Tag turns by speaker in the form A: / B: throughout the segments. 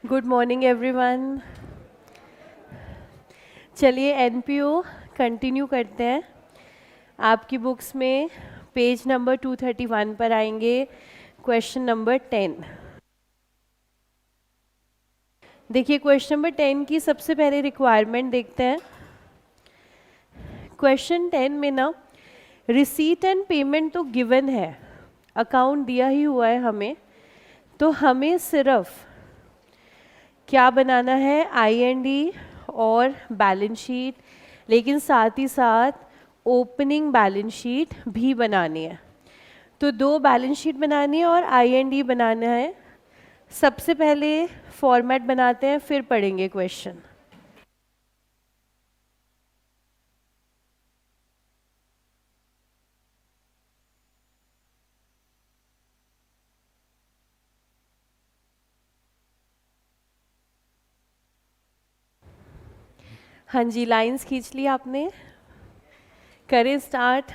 A: Good morning everyone. चलिए NPO continue करते हैं। आपकी बुक्स में पेज नंबर 231 पर आएंगे क्वेश्चन नंबर 10। देखिए क्वेश्चन नंबर 10 की सबसे पहले रिक्वायरमेंट देखते हैं। क्वेश्चन 10 में ना रिसीट एंड पेमेंट तो गिवन है, अकाउंट दिया ही हुआ है हमें, तो हमें सिर्फ क्या बनाना है, आईएनडी और बैलेंस शीट, लेकिन साथ ही साथ ओपनिंग बैलेंस शीट भी बनानी है। तो दो बैलेंस शीट बनानी है और आईएनडी बनाना है। सबसे पहले फॉर्मेट बनाते हैं, फिर पढ़ेंगे क्वेश्चन। हाँ जी, लाइंस खींच ली आपने, करें स्टार्ट।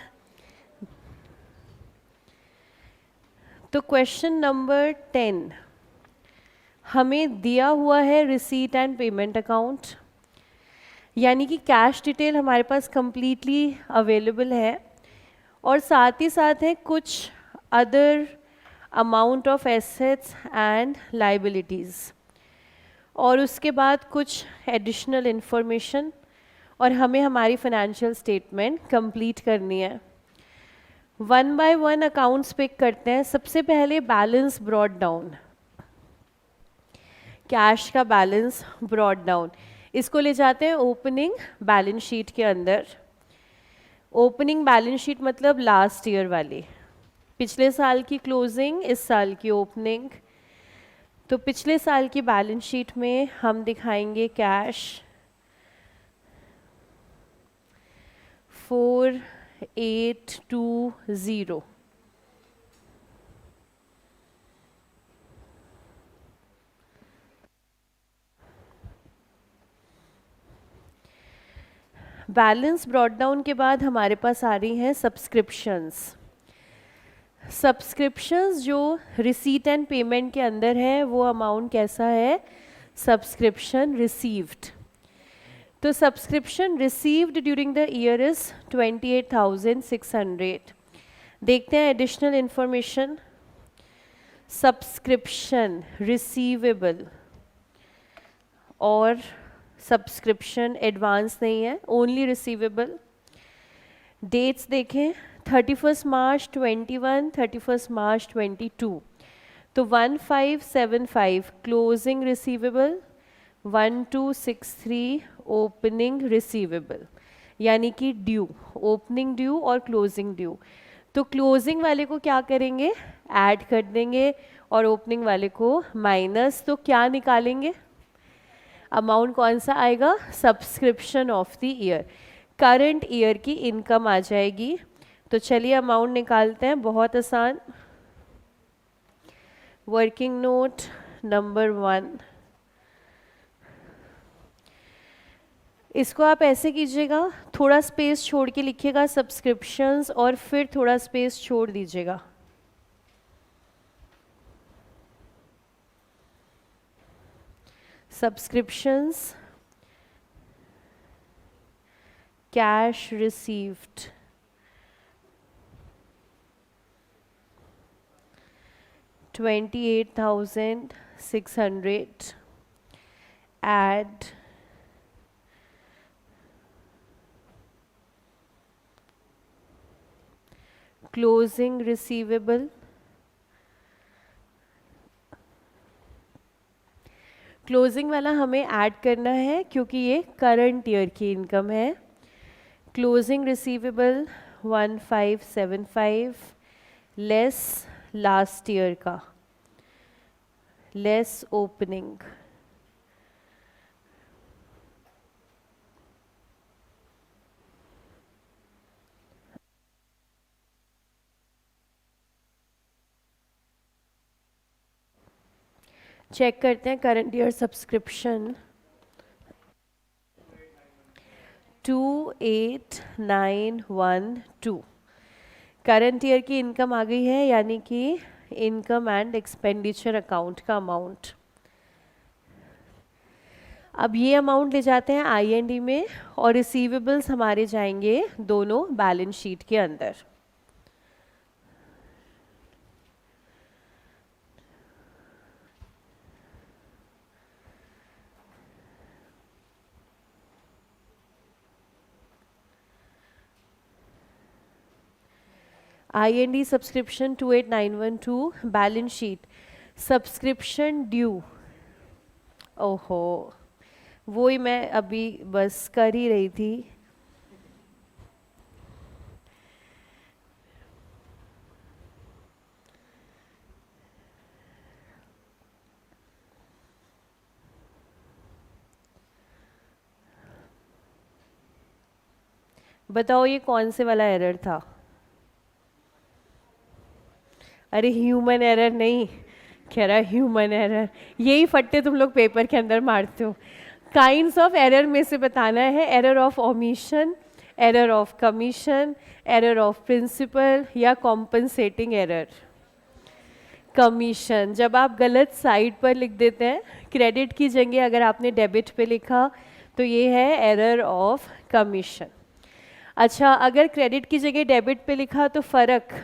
A: तो क्वेश्चन नंबर 10 हमें दिया हुआ है रिसीट एंड पेमेंट अकाउंट, यानी कि कैश डिटेल हमारे पास कंप्लीटली अवेलेबल है और साथ ही साथ है कुछ other amount of assets and liabilities, और उसके बाद कुछ एडिशनल इंफॉर्मेशन, और हमें हमारी फाइनेंशियल स्टेटमेंट कंप्लीट करनी है। One by one accounts pick करते हैं। सबसे पहले बैलेंस ब्रॉट डाउन, कैश का बैलेंस ब्रॉट डाउन, इसको ले जाते हैं ओपनिंग बैलेंस शीट के अंदर। ओपनिंग बैलेंस शीट मतलब लास्ट ईयर वाली, पिछले साल की क्लोजिंग, इस साल की ओपनिंग। तो पिछले साल की बैलेंस शीट में हम दिखाएंगे कैश 4820, बैलेंस ब्रॉट डाउन के बाद हमारे पास आ रही हैं सब्सक्रिप्शंस। सब्सक्रिप्शंस जो रिसीट एंड पेमेंट के अंदर है वो अमाउंट कैसा है, सब्सक्रिप्शन रिसीव्ड। तो subscription received during the year is 28,600। देखते हैं एडिशनल इंफॉर्मेशन। सब्सक्रिप्शन रिसीवेबल और सब्सक्रिप्शन एडवांस नहीं है, ओनली रिसीवेबल। डेट्स देखें, 31 मार्च 21, 31 मार्च 22। तो 1575 क्लोजिंग रिसीवेबल, 1263 ओपनिंग रिसीवेबल, यानी कि ड्यू, ओपनिंग ड्यू और क्लोजिंग ड्यू। तो क्लोजिंग वाले को क्या करेंगे, ऐड कर देंगे, और ओपनिंग वाले को माइनस। तो क्या निकालेंगे, अमाउंट कौन सा आएगा, subscription of the year, current year की इनकम आ जाएगी। तो चलिए अमाउंट निकालते हैं, बहुत आसान। वर्किंग नोट नंबर 1, इसको आप ऐसे कीजिएगा, थोड़ा स्पेस छोड़ के लिखिएगा सब्सक्रिप्शंस, और फिर थोड़ा स्पेस छोड़ दीजिएगा। Subscriptions, cash received, $28,600, add closing receivable, closing वाला हमें ऐड करना है क्योंकि ये करंट ईयर की इनकम है। Closing receivable 1575 less last year का, लेस ओपनिंग। चेक करते हैं current year subscription 28,912, current year की इनकम आ गई है, यानी कि इनकम एंड एक्सपेंडिचर अकाउंट का अमाउंट। अब ये अमाउंट ले जाते हैं आई.एन.डी. में और रिसीवेबल्स हमारे जाएंगे दोनों बैलेंस शीट के अंदर। IND. Subscription 28912 balance sheet subscription due. ओहो, वो ही मैं अभी बस कर ही रही थी। बताओ ये कौन से वाला एरर था? अरे ह्यूमन एरर नहीं, कह रहा ह्यूमन एरर। यही फट्टे तुम लोग पेपर के अंदर मारते हो। काइंड्स ऑफ एरर में से बताना है, error of omission, error of commission, error of principal या कॉम्पनसेटिंग एरर। कमीशन, जब आप गलत साइड पर लिख देते हैं, क्रेडिट की जगह अगर आपने डेबिट पे लिखा तो ये है एरर ऑफ कमीशन। अच्छा, अगर क्रेडिट की जगह डेबिट पे लिखा तो फ़र्क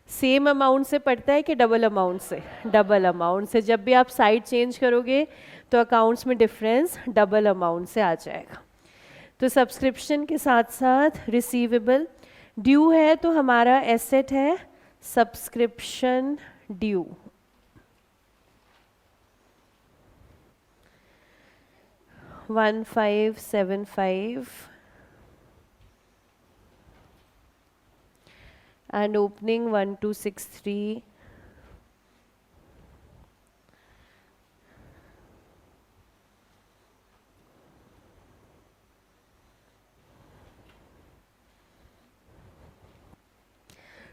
A: सेम अमाउंट से पड़ता है कि डबल अमाउंट से? डबल अमाउंट से। जब भी आप साइड चेंज करोगे तो अकाउंट्स में डिफरेंस डबल अमाउंट से आ जाएगा। तो सब्सक्रिप्शन के साथ साथ रिसीवेबल, ड्यू है तो हमारा एसेट है subscription due. One 575 and opening 1263.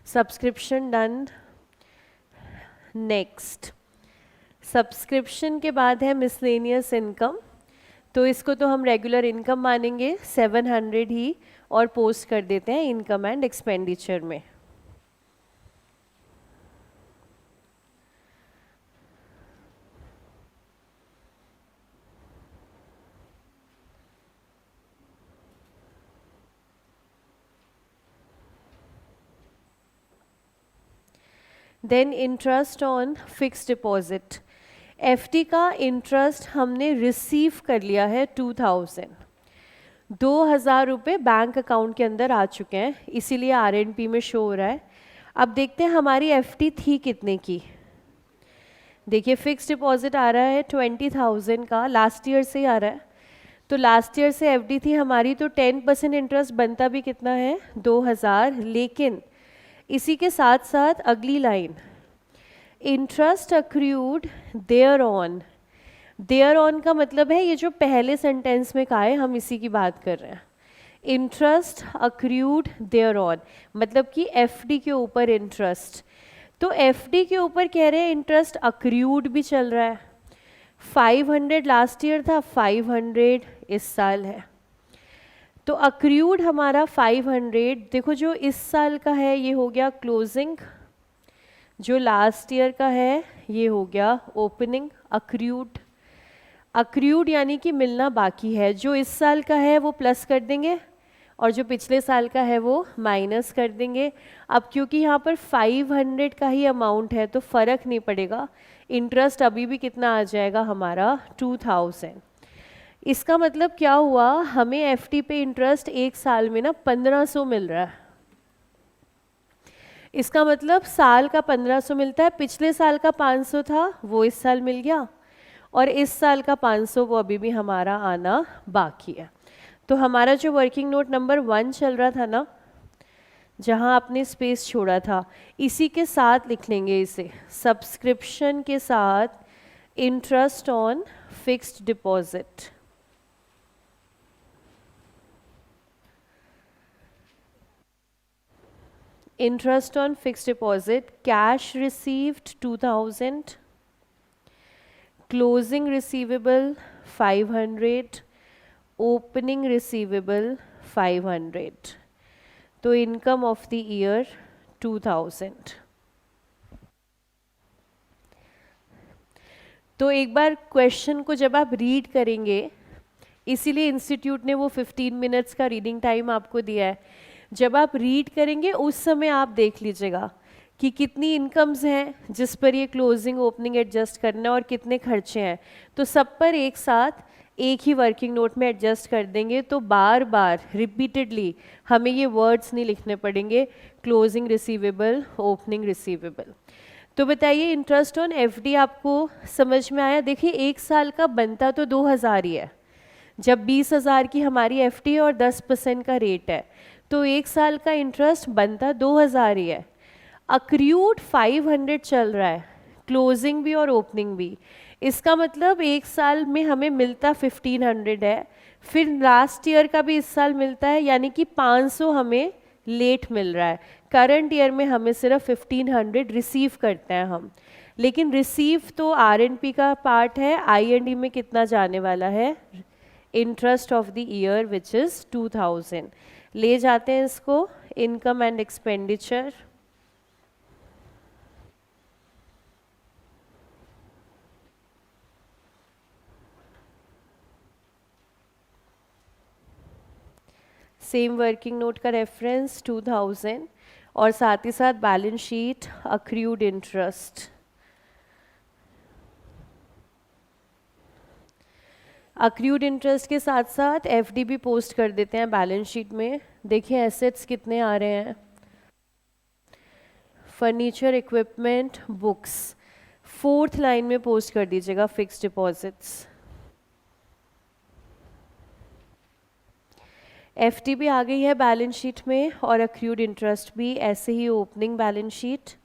A: Subscription done. Next, subscription के बाद है मिसलेनियस इनकम। तो इसको तो हम रेगुलर इनकम मानेंगे 700 ही और पोस्ट कर देते हैं इनकम एंड एक्सपेंडिचर में। Then interest on fix deposit, FD का इंटरेस्ट हमने रिसीव कर लिया है 2000 रुपये बैंक अकाउंट के अंदर आ चुके हैं, इसीलिए आरएनपी में शो हो रहा है। अब देखते हैं हमारी एफडी थी कितने की। देखिए फिक्स डिपॉजिट आ रहा है 20,000 का, लास्ट ईयर से ही आ रहा है। तो लास्ट ईयर से एफडी थी हमारी, तो 10% इंटरेस्ट बनता भी कितना है 2000। लेकिन इसी के साथ साथ अगली line, interest accrued thereon. Thereon का मतलब है ये जो पहले सेंटेंस में कहा है, हम इसी की बात कर रहे हैं। इंटरेस्ट अक्रूड देयर ऑन मतलब कि एफडी के ऊपर इंटरेस्ट। तो एफडी के ऊपर कह रहे हैं इंटरेस्ट अक्रूड भी चल रहा है। 500 लास्ट ईयर था, 500 इस साल है। तो अक्रूड हमारा 500। देखो जो इस साल का है ये हो गया क्लोजिंग, जो लास्ट ईयर का है ये हो गया ओपनिंग। अक्रूड, अक्रूड यानी कि मिलना बाकी है। जो इस साल का है वो प्लस कर देंगे और जो पिछले साल का है वो माइनस कर देंगे। अब क्योंकि यहाँ पर 500 का ही अमाउंट है तो फ़र्क नहीं पड़ेगा, इंटरेस्ट अभी भी कितना आ जाएगा हमारा 2000। इसका मतलब क्या हुआ, हमें एफडी पे इंटरेस्ट एक साल में ना 1500 मिल रहा है। इसका मतलब साल का 1500 मिलता है। पिछले साल का 500 था वो इस साल मिल गया और इस साल का 500 वो अभी भी हमारा आना बाकी है। तो हमारा जो वर्किंग नोट नंबर 1 चल रहा था ना, जहां आपने स्पेस छोड़ा था, इसी के साथ लिख लेंगे इसे, सब्सक्रिप्शन के साथ interest on fixed deposit. Interest on fixed deposit, cash received 2000, closing receivable 500, opening receivable 500. तो income of the year 2000। तो एक बार क्वेश्चन को जब आप रीड करेंगे, इसीलिए इंस्टीट्यूट ने वो 15 मिनट्स का रीडिंग टाइम आपको दिया है, जब आप रीड करेंगे उस समय आप देख लीजिएगा कि कितनी इनकम्स हैं जिस पर ये क्लोजिंग ओपनिंग एडजस्ट करना है और कितने खर्चे हैं, तो सब पर एक साथ एक ही वर्किंग नोट में एडजस्ट कर देंगे, तो बार बार रिपीटेडली हमें ये वर्ड्स नहीं लिखने पड़ेंगे, क्लोजिंग रिसीवेबल, ओपनिंग रिसीवेबल। तो बताइए इंटरेस्ट ऑन एफडी आपको समझ में आया? देखिए 1 साल का बनता तो 2000 ही है, जब 20,000 की हमारी एफडी और 10% का रेट है, तो 1 साल का इंटरेस्ट बनता 2000 ही है। अक्रूड 500 चल रहा है, क्लोजिंग भी और ओपनिंग भी, इसका मतलब 1 साल में हमें मिलता 1500 है, फिर लास्ट ईयर का भी इस साल मिलता है, यानी कि 500 हमें लेट मिल रहा है। करंट ईयर में हमें सिर्फ 1500 रिसीव करते हैं हम, लेकिन रिसीव तो आर.एन.पी का पार्ट है, आई.एन.डी में कितना जाने वाला है? Interest of the year which is 2000। ले जाते हैं इसको income and expenditure. Same working note का रेफरेंस 2000 और साथ ही साथ balance sheet accrued interest. Accrued interest के साथ साथ एफडी भी पोस्ट कर देते हैं बैलेंस शीट में। देखिए एसेट्स कितने आ रहे हैं, furniture, equipment, books, 4th line में पोस्ट कर दीजिएगा फिक्स्ड डिपॉजिट्स। एफडी भी आ गई है बैलेंस शीट में और अक्रूड इंटरेस्ट भी, ऐसे ही opening balance sheet.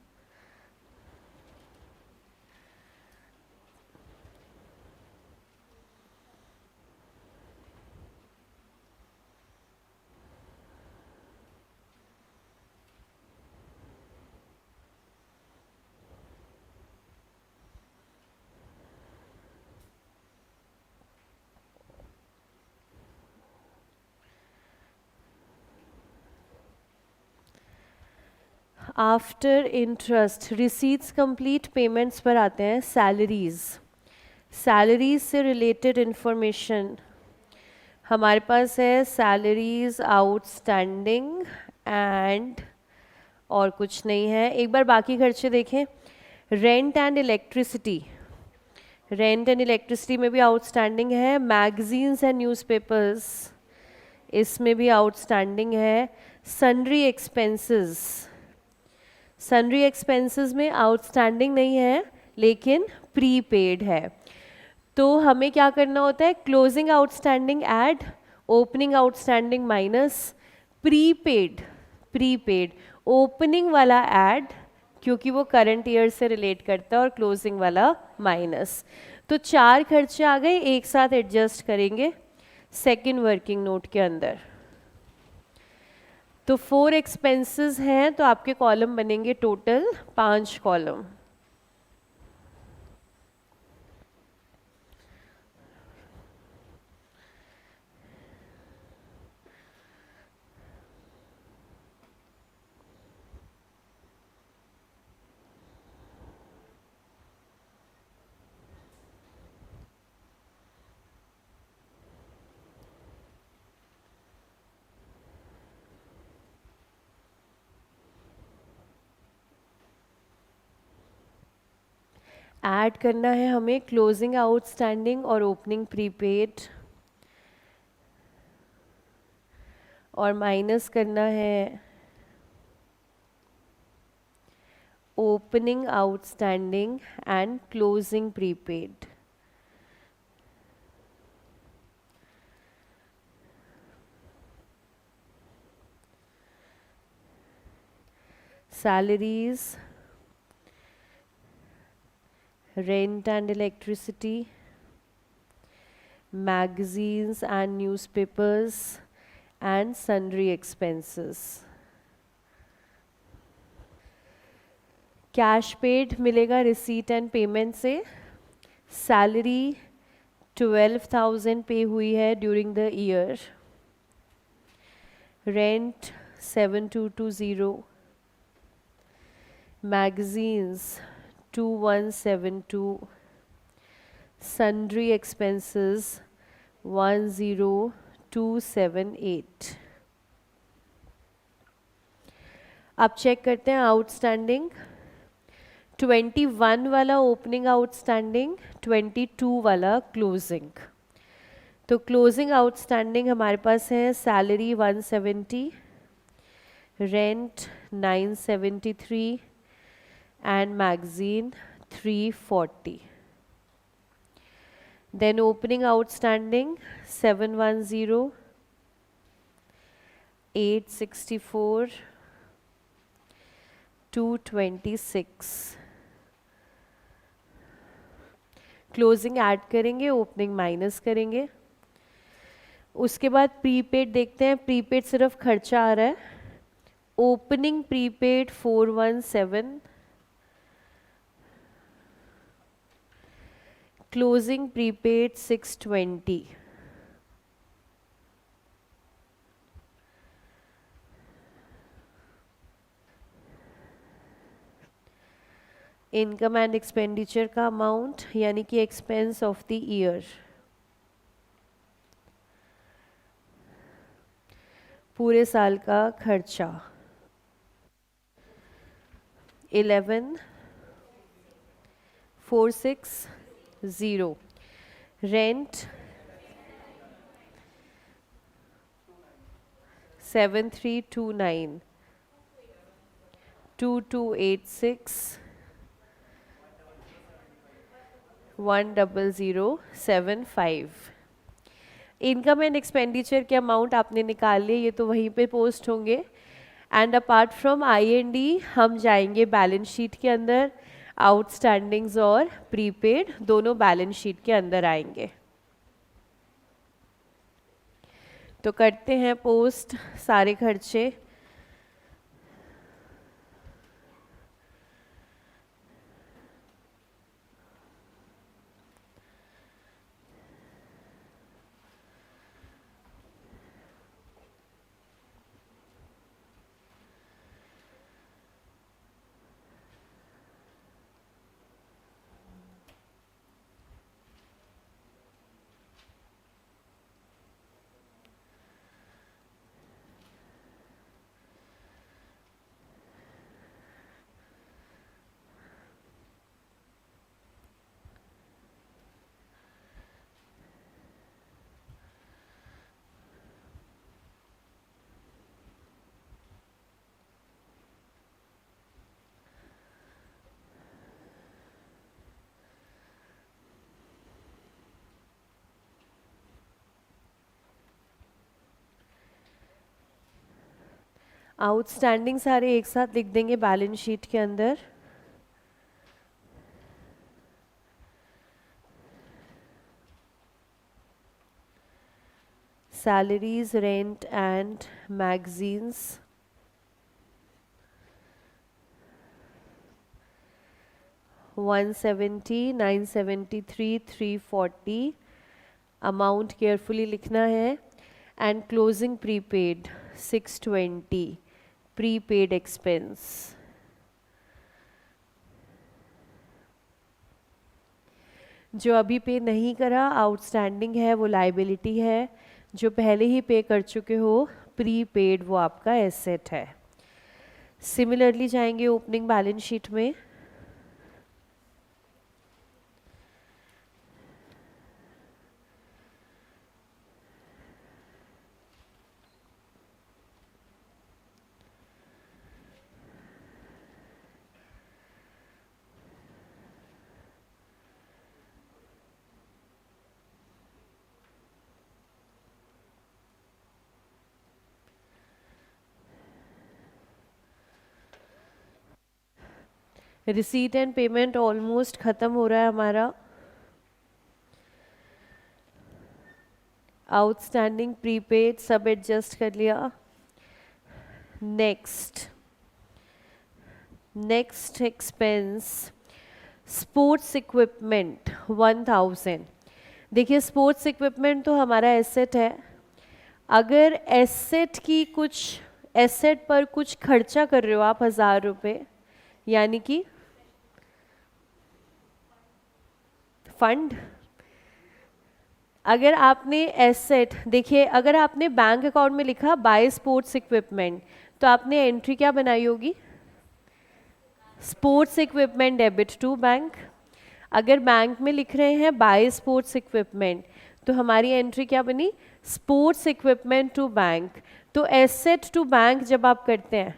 A: After interest receipts complete payments पर आते हैं। सैलरीज, सैलरीज से रिलेटेड इंफॉर्मेशन हमारे पास है, सैलरीज आउटस्टैंडिंग एंड और कुछ नहीं है। एक बार बाकी खर्चे देखें, rent and electricity, rent and electricity में भी आउटस्टैंडिंग है। मैगजीन्स एंड न्यूज़पेपर्स, इसमें भी आउटस्टैंडिंग है। सन्ड्री एक्सपेंसेस, सन्ड्री एक्सपेंसेस में आउटस्टैंडिंग नहीं है लेकिन प्रीपेड है। तो हमें क्या करना होता है, closing outstanding add, opening outstanding minus, prepaid, prepaid opening वाला ऐड क्योंकि वो करंट ईयर से रिलेट करता है, और क्लोजिंग वाला माइनस। तो 4 खर्चे आ गए, एक साथ एडजस्ट करेंगे सेकेंड वर्किंग नोट के अंदर। तो 4 एक्सपेंसेस हैं, तो आपके कॉलम बनेंगे टोटल 5 कॉलम। ऐड करना है हमें क्लोजिंग आउटस्टैंडिंग और ओपनिंग प्रीपेड, और माइनस करना है opening outstanding and closing prepaid. Salaries, rent and electricity, magazines and newspapers and sundry expenses। Cash paid मिलेगा रिसीट एंड पेमेंट से। सैलरी 12,000 पे हुई है during the year. Rent 7220, magazines 2172, sundry expenses 10278. अब check करते हैं आउटस्टैंडिंग. 21 वाला ओपनिंग आउटस्टैंडिंग, 22 वाला क्लोजिंग. तो क्लोजिंग आउटस्टैंडिंग हमारे पास है salary 170, rent 973 and magazine 340. Then opening outstanding 710, 864, 226. Closing add करेंगे, ओपनिंग माइनस करेंगे. उसके बाद प्रीपेड देखते हैं. प्रीपेड सिर्फ खर्चा आ रहा है. Opening prepaid 417, closing prepaid 620. Income and expenditure का अमाउंट यानी कि एक्सपेंस ऑफ द ईयर, पूरे साल का खर्चा 11,460. रेंट 7329, 2286, 10075. इनकम एंड एक्सपेंडिचर के अमाउंट आपने निकाल लिए, ये तो वहीं पे पोस्ट होंगे. एंड अपार्ट फ्रॉम आई&डी हम जाएंगे बैलेंस शीट के अंदर. आउटस्टैंडिंग्स और प्रीपेड दोनों बैलेंस शीट के अंदर आएंगे. तो करते हैं पोस्ट सारे खर्चे. आउटस्टैंडिंग सारे एक साथ लिख देंगे बैलेंस शीट के अंदर. salaries, rent and magazines 170, 973, 340. Amount carefully लिखना है. And closing prepaid 620, prepaid expense. जो अभी पे नहीं करा आउटस्टैंडिंग है वो लाइबिलिटी है. जो पहले ही पे कर चुके हो प्रीपेड वो आपका एसेट है. सिमिलरली जाएंगे ओपनिंग बैलेंस शीट में. रिसीट एंड पेमेंट ऑलमोस्ट ख़त्म हो रहा है हमारा. आउटस्टैंडिंग प्रीपेड सब एडजस्ट कर लिया. Next expense sports equipment 1000. देखिए स्पोर्ट्स इक्विपमेंट तो हमारा एसेट है. अगर एसेट पर कुछ खर्चा कर रहे हो आप 1000 रुपये, यानी कि फंड अगर आपने एसेट देखिए, अगर आपने बैंक अकाउंट में लिखा बाय स्पोर्ट्स इक्विपमेंट, तो आपने एंट्री क्या बनाई होगी? Sports equipment debit to bank. अगर बैंक में लिख रहे हैं बाय स्पोर्ट्स इक्विपमेंट, तो हमारी एंट्री क्या बनी? Sports equipment to bank. तो एसेट टू बैंक जब आप करते हैं,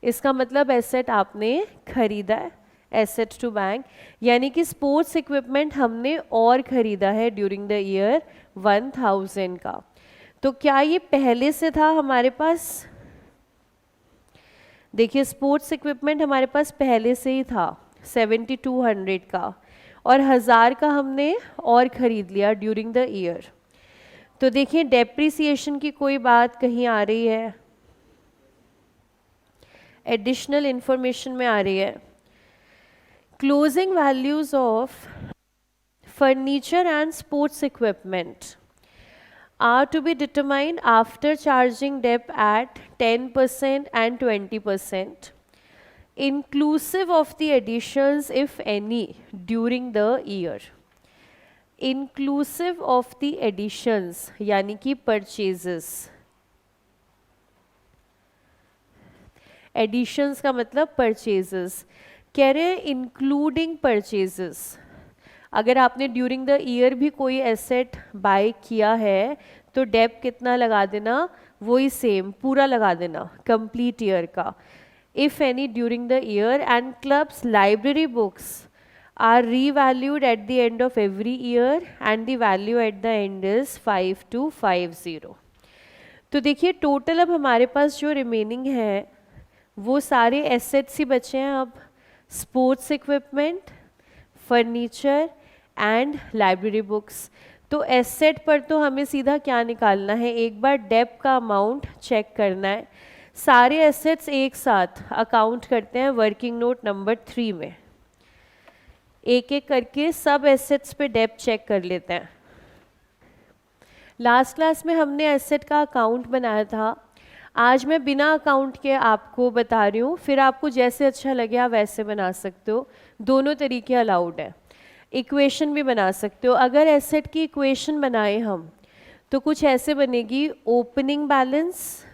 A: इसका मतलब एसेट आपने खरीदा है, एसेट टू बैंक, यानी कि स्पोर्ट्स इक्विपमेंट हमने और खरीदा है ड्यूरिंग द ईयर 1000 का। तो क्या ये पहले से था हमारे पास? देखिए स्पोर्ट्स इक्विपमेंट हमारे पास पहले से ही था 7200 का, और 1000 का हमने और ख़रीद लिया ड्यूरिंग द ईयर। तो देखिए डेप्रिसिएशन की कोई बात कहीं आ रही है? एडिशनल इंफॉर्मेशन में आ रही है। Closing values of furniture and sports equipment are to be determined after charging DEP at 10% and 20%, inclusive of the additions if any during the year. Inclusive of the additions यानी कि purchases. Additions का मतलब purchases, कह रहे हैं including purchases। अगर आपने during the year भी कोई एसेट बाय किया है तो डेप कितना लगा देना? वही सेम पूरा लगा देना कंप्लीट ईयर का। If any during the year, and clubs library books are revalued at the end of every year and the value at the end is 5250। तो देखिए टोटल अब हमारे पास जो रिमेनिंग है वो सारे एसेट्स ही बचे हैं अब, sports equipment, furniture and library books. तो एसेट पर तो हमें सीधा क्या निकालना है? एक बार डेप का अमाउंट चेक करना है। सारे एसेट्स एक साथ अकाउंट करते हैं वर्किंग नोट नंबर 3 में, एक एक करके सब एसेट्स पे डेप चेक कर लेते हैं। लास्ट क्लास में हमने एसेट का अकाउंट बनाया था, आज मैं बिना अकाउंट के आपको बता रही हूँ, फिर आपको जैसे अच्छा लगे आप वैसे बना सकते हो, दोनों तरीके अलाउड है। इक्वेशन भी बना सकते हो। अगर एसेट की इक्वेशन बनाए हम तो कुछ ऐसे बनेगी, ओपनिंग बैलेंस,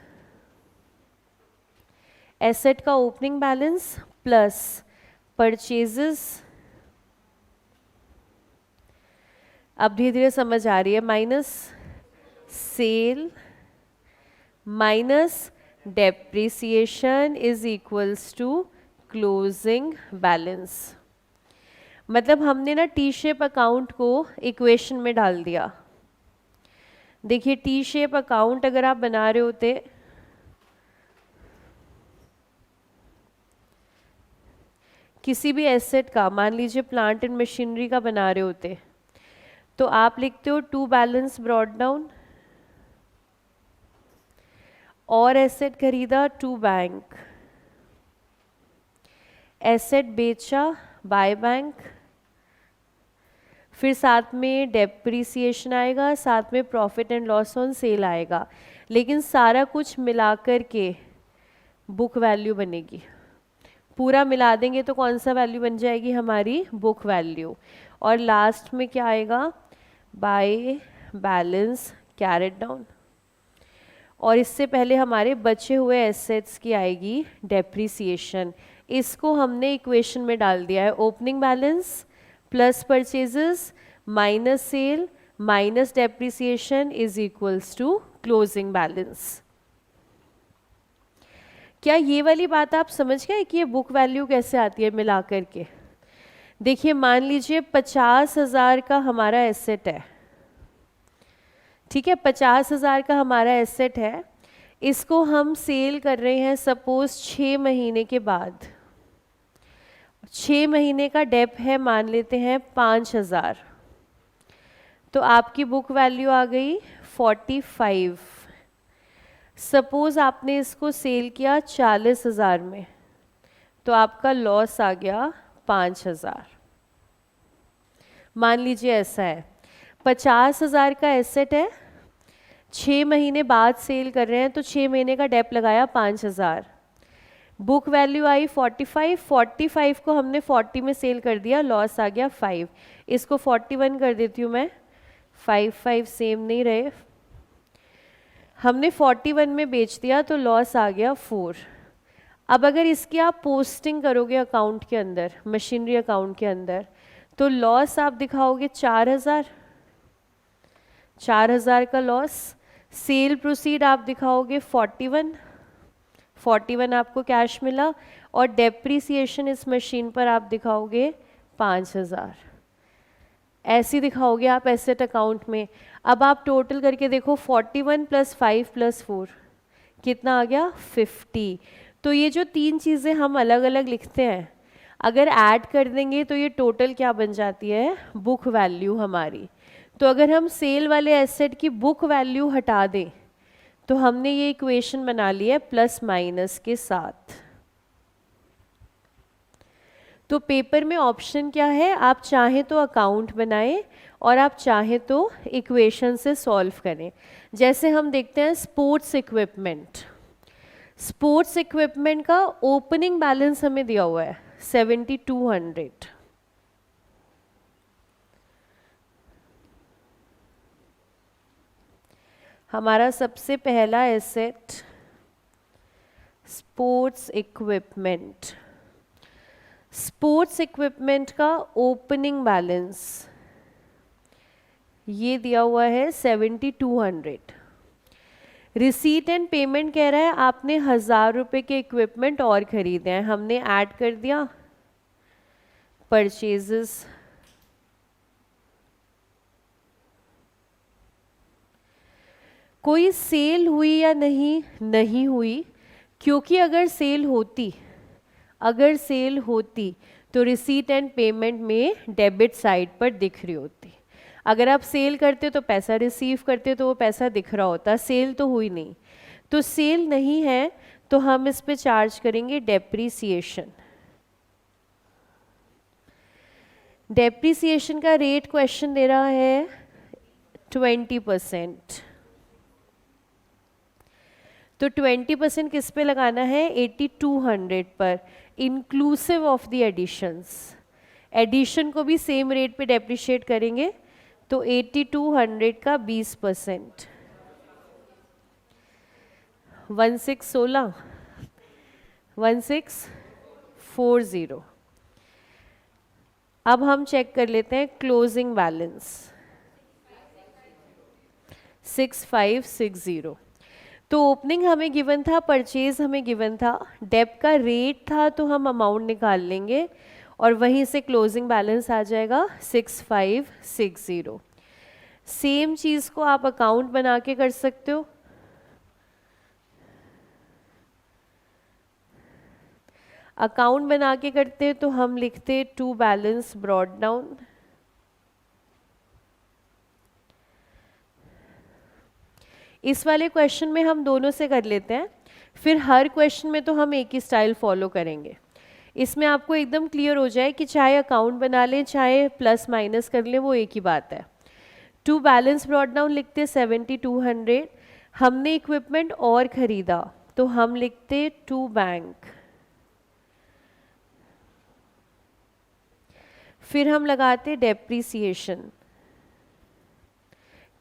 A: एसेट का ओपनिंग बैलेंस प्लस परचेजेस, अब धीरे धीरे समझ आ रही है, minus sale minus depreciation is equals to closing balance. मतलब हमने ना टी शेप अकाउंट को इक्वेशन में डाल दिया। देखिए टी शेप अकाउंट अगर आप बना रहे होते, किसी भी एसेट का, मान लीजिए प्लांट एंड मशीनरी का बना रहे होते, तो आप लिखते हो टू बैलेंस ब्रॉट डाउन, और एसेट खरीदा टू बैंक, एसेट बेचा बाय बैंक, फिर साथ में डेप्रिसिएशन आएगा, साथ में profit and loss on sale आएगा, लेकिन सारा कुछ मिलाकर के बुक वैल्यू बनेगी। पूरा मिला देंगे तो कौन सा वैल्यू बन जाएगी? हमारी बुक वैल्यू। और लास्ट में क्या आएगा? By balance carried down. और इससे पहले हमारे बचे हुए एसेट्स की आएगी डेप्रिसिएशन। इसको हमने इक्वेशन में डाल दिया है, opening balance plus purchases minus sale minus depreciation is equals to closing balance. क्या ये वाली बात आप समझ गए कि ये बुक वैल्यू कैसे आती है मिला करके? देखिए मान लीजिए 50,000 का हमारा एसेट है, ठीक है, 50,000 का हमारा एसेट है, इसको हम सेल कर रहे हैं सपोज 6 महीने के बाद। 6 महीने का डेप है, मान लेते हैं 5,000, तो आपकी बुक वैल्यू आ गई 45। सपोज आपने इसको सेल किया 40,000 में, तो आपका लॉस आ गया 5,000। मान लीजिए ऐसा है, 50,000 का एसेट है, 6 महीने बाद सेल कर रहे हैं, तो 6 महीने का डेप लगाया 5,000, बुक वैल्यू आई 45। 45 को हमने 40 में सेल कर दिया, लॉस आ गया 5। इसको 41 कर देती हूँ मैं, 5 5 सेम नहीं रहे, हमने 41 में बेच दिया तो लॉस आ गया 4। अब अगर इसकी आप पोस्टिंग करोगे अकाउंट के अंदर, मशीनरी अकाउंट के अंदर, तो लॉस आप दिखाओगे 4,000 का लॉस। सेल प्रोसीड आप दिखाओगे 41 आपको कैश मिला, और डेप्रीसिएशन इस मशीन पर आप दिखाओगे 5,000। ऐसे दिखाओगे आप एसेट अकाउंट में। अब आप टोटल करके देखो 41 + 5 + 4 कितना आ गया 50। तो ये जो तीन चीज़ें हम अलग अलग लिखते हैं, अगर ऐड कर देंगे तो ये टोटल क्या बन जाती है, बुक वैल्यू हमारी। तो अगर हम सेल वाले एसेट की बुक वैल्यू हटा दें तो हमने ये इक्वेशन बना ली है प्लस माइनस के साथ। तो पेपर में ऑप्शन क्या है, आप चाहें तो अकाउंट बनाएं और आप चाहें तो इक्वेशन से सॉल्व करें। जैसे हम देखते हैं स्पोर्ट्स इक्विपमेंट, स्पोर्ट्स इक्विपमेंट का ओपनिंग बैलेंस हमें दिया हुआ है 7200। हमारा सबसे पहला asset sports equipment, sports equipment का ओपनिंग बैलेंस ये दिया हुआ है 7200। रिसीट एंड पेमेंट कह रहा है आपने 1000 रुपये के इक्विपमेंट और खरीदे हैं, हमने ऐड कर दिया परचेजेस। कोई सेल हुई या नहीं, नहीं हुई, क्योंकि अगर सेल होती तो रिसीट एंड पेमेंट में डेबिट साइड पर दिख रही होती। अगर आप सेल करते तो पैसा रिसीव करते तो वो पैसा दिख रहा होता, सेल तो हुई नहीं। तो सेल नहीं है तो हम इस पे चार्ज करेंगे डेप्रीसिएशन। डेप्रीसिएशन का रेट क्वेश्चन दे रहा है 20%। तो 20% किस पे लगाना है, 8200 पर, inclusive of the additions. Addition को भी सेम रेट पे डेप्रिशिएट करेंगे, तो 8200 का 20%, 1616 1640। अब हम चेक कर लेते हैं क्लोजिंग बैलेंस 6560। तो ओपनिंग हमें गिवन था, परचेज हमें गिवन था, डेप का रेट था तो हम अमाउंट निकाल लेंगे और वहीं से क्लोजिंग बैलेंस आ जाएगा 6560। सेम चीज़ को आप अकाउंट बना के कर सकते हो। अकाउंट बना के करते तो हम लिखते टू बैलेंस ब्रॉड डाउन, इस वाले क्वेश्चन में हम दोनों से कर लेते हैं, फिर हर क्वेश्चन में तो हम एक ही स्टाइल फॉलो करेंगे। इसमें आपको एकदम क्लियर हो जाए कि चाहे अकाउंट बना लें चाहे प्लस माइनस कर लें, वो एक ही बात है। टू बैलेंस ब्रॉड डाउन लिखते 7200, हमने इक्विपमेंट और ख़रीदा तो हम लिखते टू बैंक, फिर हम लगाते डेप्रीसिएशन।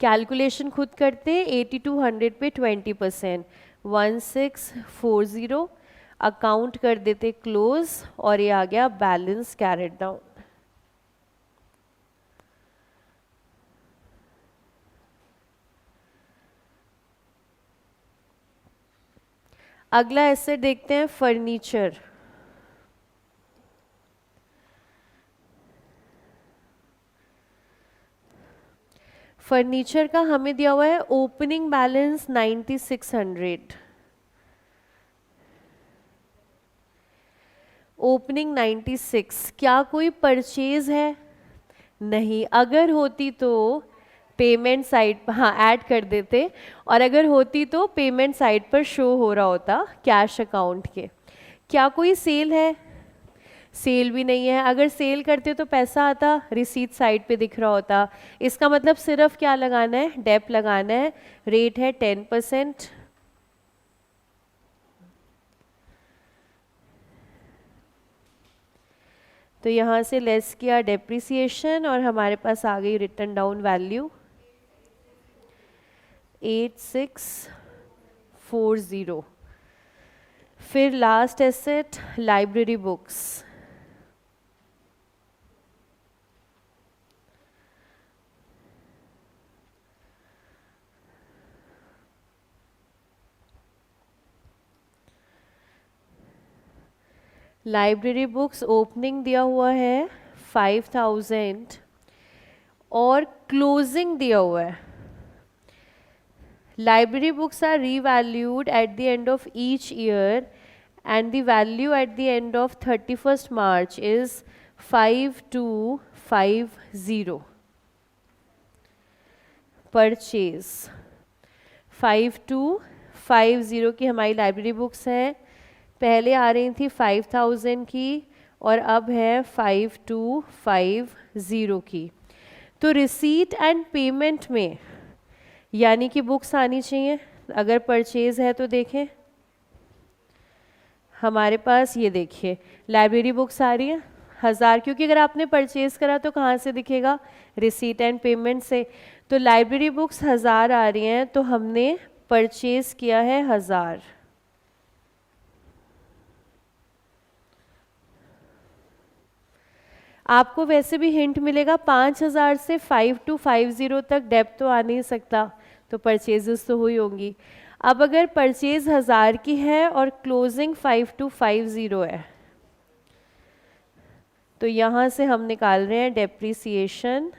A: कैलकुलेशन खुद करते 8200 पे 20%, 1640, अकाउंट कर देते क्लोज और ये आ गया बैलेंस कैरेड डाउन। अगला एसेट देखते हैं फर्नीचर। फर्नीचर का हमें दिया हुआ है ओपनिंग बैलेंस 9600, ओपनिंग 96। क्या कोई परचेज है, नहीं। अगर होती तो पेमेंट साइड पर, हाँ ऐड कर देते, और अगर होती तो पेमेंट साइड पर शो हो रहा होता कैश अकाउंट के। क्या कोई सेल है, सेल भी नहीं है। अगर सेल करते तो पैसा आता रिसीट साइड पे दिख रहा होता। इसका मतलब सिर्फ क्या लगाना है, डेप लगाना है, रेट है 10%। तो यहाँ से लेस किया डेप्रिसिएशन और हमारे पास आ गई रिटर्न डाउन वैल्यू 8640। फिर last asset library books, library books opening दिया हुआ है 5000 और क्लोजिंग दिया हुआ है। Library books are revalued at the end of each year and the value at the end of 31st March is 5250. Purchase 5250 की हमारी लाइब्रेरी बुक्स हैं, पहले आ रही थी 5000 की और अब है 5250 की। तो रिसीट एंड पेमेंट में यानी कि बुक्स आनी चाहिए। अगर परचेज है तो देखें हमारे पास, ये देखिए लाइब्रेरी बुक्स आ रही है 1000, क्योंकि अगर आपने परचेज करा तो कहाँ से दिखेगा, रिसीट एंड पेमेंट से। तो लाइब्रेरी बुक्स 1000 आ रही हैं, तो हमने परचेज किया है 1000। आपको वैसे भी हिंट मिलेगा 5000 से 5250 तक डेप्थ तो आ नहीं सकता, तो परचेजेस तो हुई होंगी। अब अगर परचेज 1000 की है और क्लोजिंग 5250 है, तो यहाँ से हम निकाल रहे हैं डेप्रिसिएशन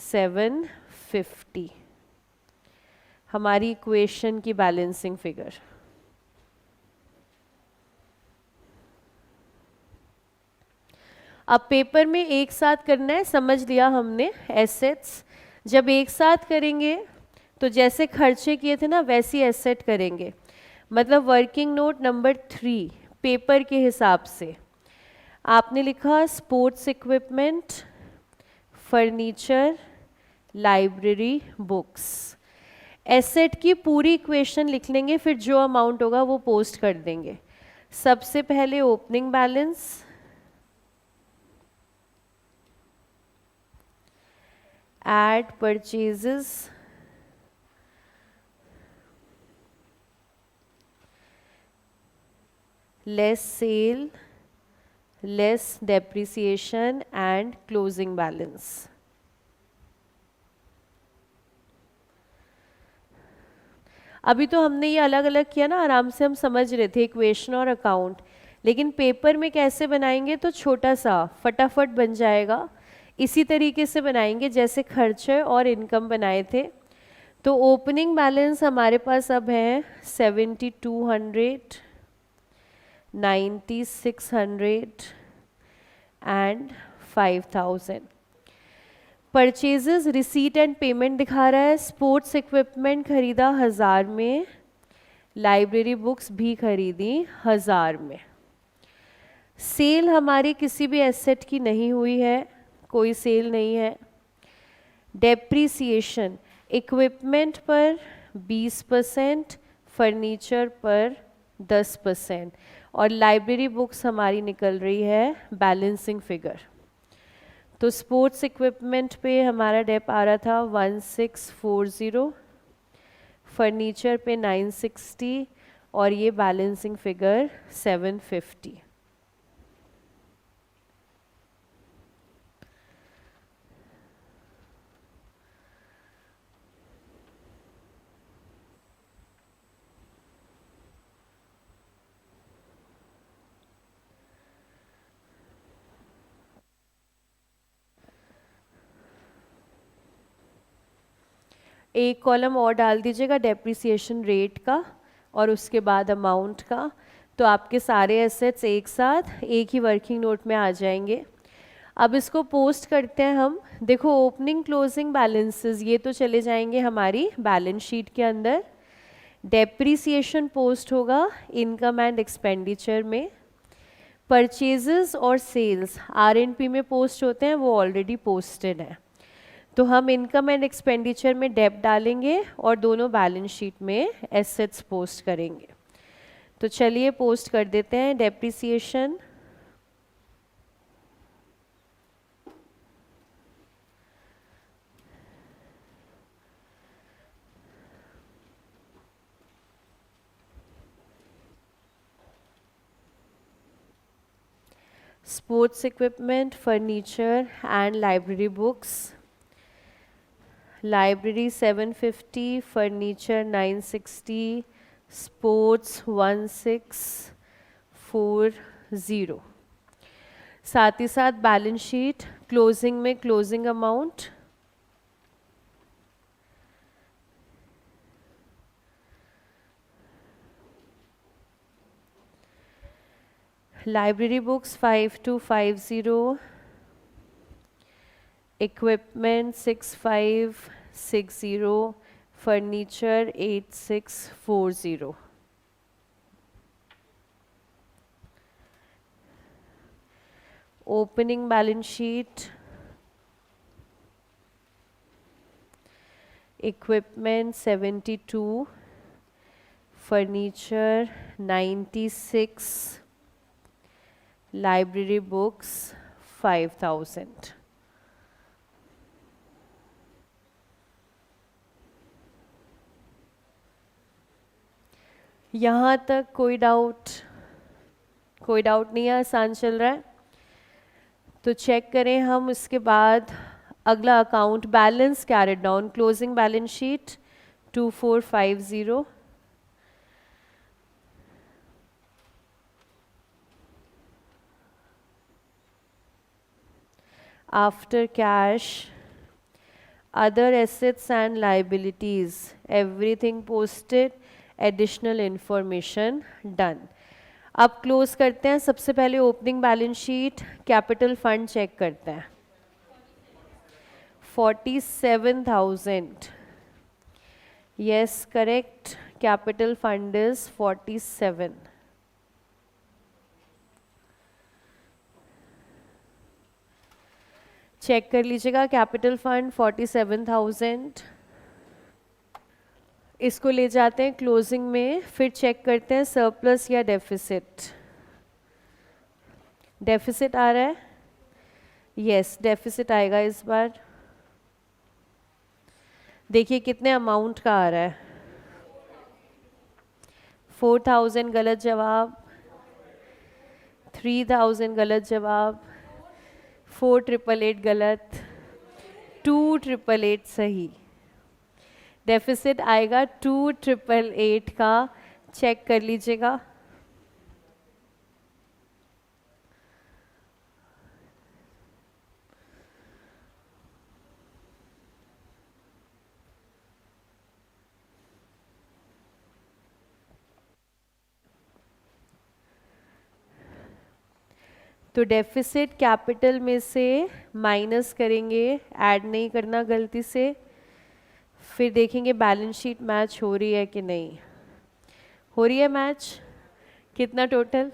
A: 750, हमारी इक्वेशन की बैलेंसिंग फिगर। अब पेपर में एक साथ करना है, समझ लिया हमने। एसेट्स जब एक साथ करेंगे तो जैसे खर्चे किए थे ना वैसी एसेट करेंगे। मतलब वर्किंग नोट नंबर 3 पेपर के हिसाब से आपने लिखा sports equipment, furniture, library books. Asset की पूरी इक्वेशन लिख लेंगे, फिर जो अमाउंट होगा वो पोस्ट कर देंगे। सबसे पहले opening balance, add purchases, less sale, less depreciation and closing balance। अभी तो हमने ये अलग अलग किया ना, आराम से हम समझ रहे थे इक्वेशन और अकाउंट, लेकिन पेपर में कैसे बनाएंगे तो छोटा सा फटाफट बन जाएगा। इसी तरीके से बनाएंगे जैसे खर्चे और इनकम बनाए थे। तो ओपनिंग बैलेंस हमारे पास अब है 7200, 9600 and 5000। Purchases receipt and payment दिखा रहा है, स्पोर्ट्स इक्विपमेंट खरीदा 1000 में, लाइब्रेरी बुक्स भी खरीदी 1000 में। सेल हमारी किसी भी एसेट की नहीं हुई है, कोई सेल नहीं है। डेप्रीसिएशन इक्विपमेंट पर 20%, फर्नीचर पर 10% और लाइब्रेरी बुक्स हमारी निकल रही है बैलेंसिंग फिगर। तो स्पोर्ट्स इक्विपमेंट पे हमारा डेप आ रहा था 1640, फर्नीचर पे 960 और ये बैलेंसिंग फिगर 750। एक कॉलम और डाल दीजिएगा डेप्रिसिएशन रेट का और उसके बाद अमाउंट का, तो आपके सारे एसेट्स एक साथ एक ही वर्किंग नोट में आ जाएंगे। अब इसको पोस्ट करते हैं हम। देखो ओपनिंग क्लोजिंग बैलेंसेस ये तो चले जाएंगे हमारी बैलेंस शीट के अंदर। डेप्रिसिएशन पोस्ट होगा इनकम एंड एक्सपेंडिचर में। परचेजेस और सेल्स आरएनपी में पोस्ट होते हैं, वो ऑलरेडी पोस्टेड है। तो हम इनकम एंड एक्सपेंडिचर में डेप डालेंगे और दोनों बैलेंस शीट में एसेट्स पोस्ट करेंगे। तो चलिए पोस्ट कर देते हैं। Depreciation sports equipment, furniture and library books. Library 750, furniture 960, sports 1640. साथ ही साथ बैलेंस शीट क्लोजिंग में closing amount library books 5250, equipment 6560, furniture 8640. Opening balance sheet, equipment 72, furniture 96, library books 5000. यहाँ तक कोई डाउट नहीं है, आसान चल रहा है? तो चेक करें हम इसके बाद अगला account balance carried down, closing balance sheet 2450, after cash, other assets and liabilities, everything posted, additional information done. अब क्लोज करते हैं. सबसे पहले opening balance sheet, capital fund check करते हैं. 47,000. yes, correct, capital fund is 47. Check कर लीजिएगा. Capital fund 47,000. इसको ले जाते हैं क्लोजिंग में. फिर चेक करते हैं सरप्लस या डेफिसिट. डेफिसिट आ रहा है. यस, डेफिसिट आएगा इस बार. देखिए कितने अमाउंट का आ रहा है. 4,000 गलत जवाब, 3,000 गलत जवाब, 4,888 गलत, 2,888 सही. डेफिसिट आएगा 2,888 का. चेक कर लीजिएगा. तो डेफिसिट कैपिटल में से माइनस करेंगे, ऐड नहीं करना गलती से. फिर देखेंगे बैलेंस शीट मैच हो रही है कि नहीं. हो रही है मैच. कितना टोटल?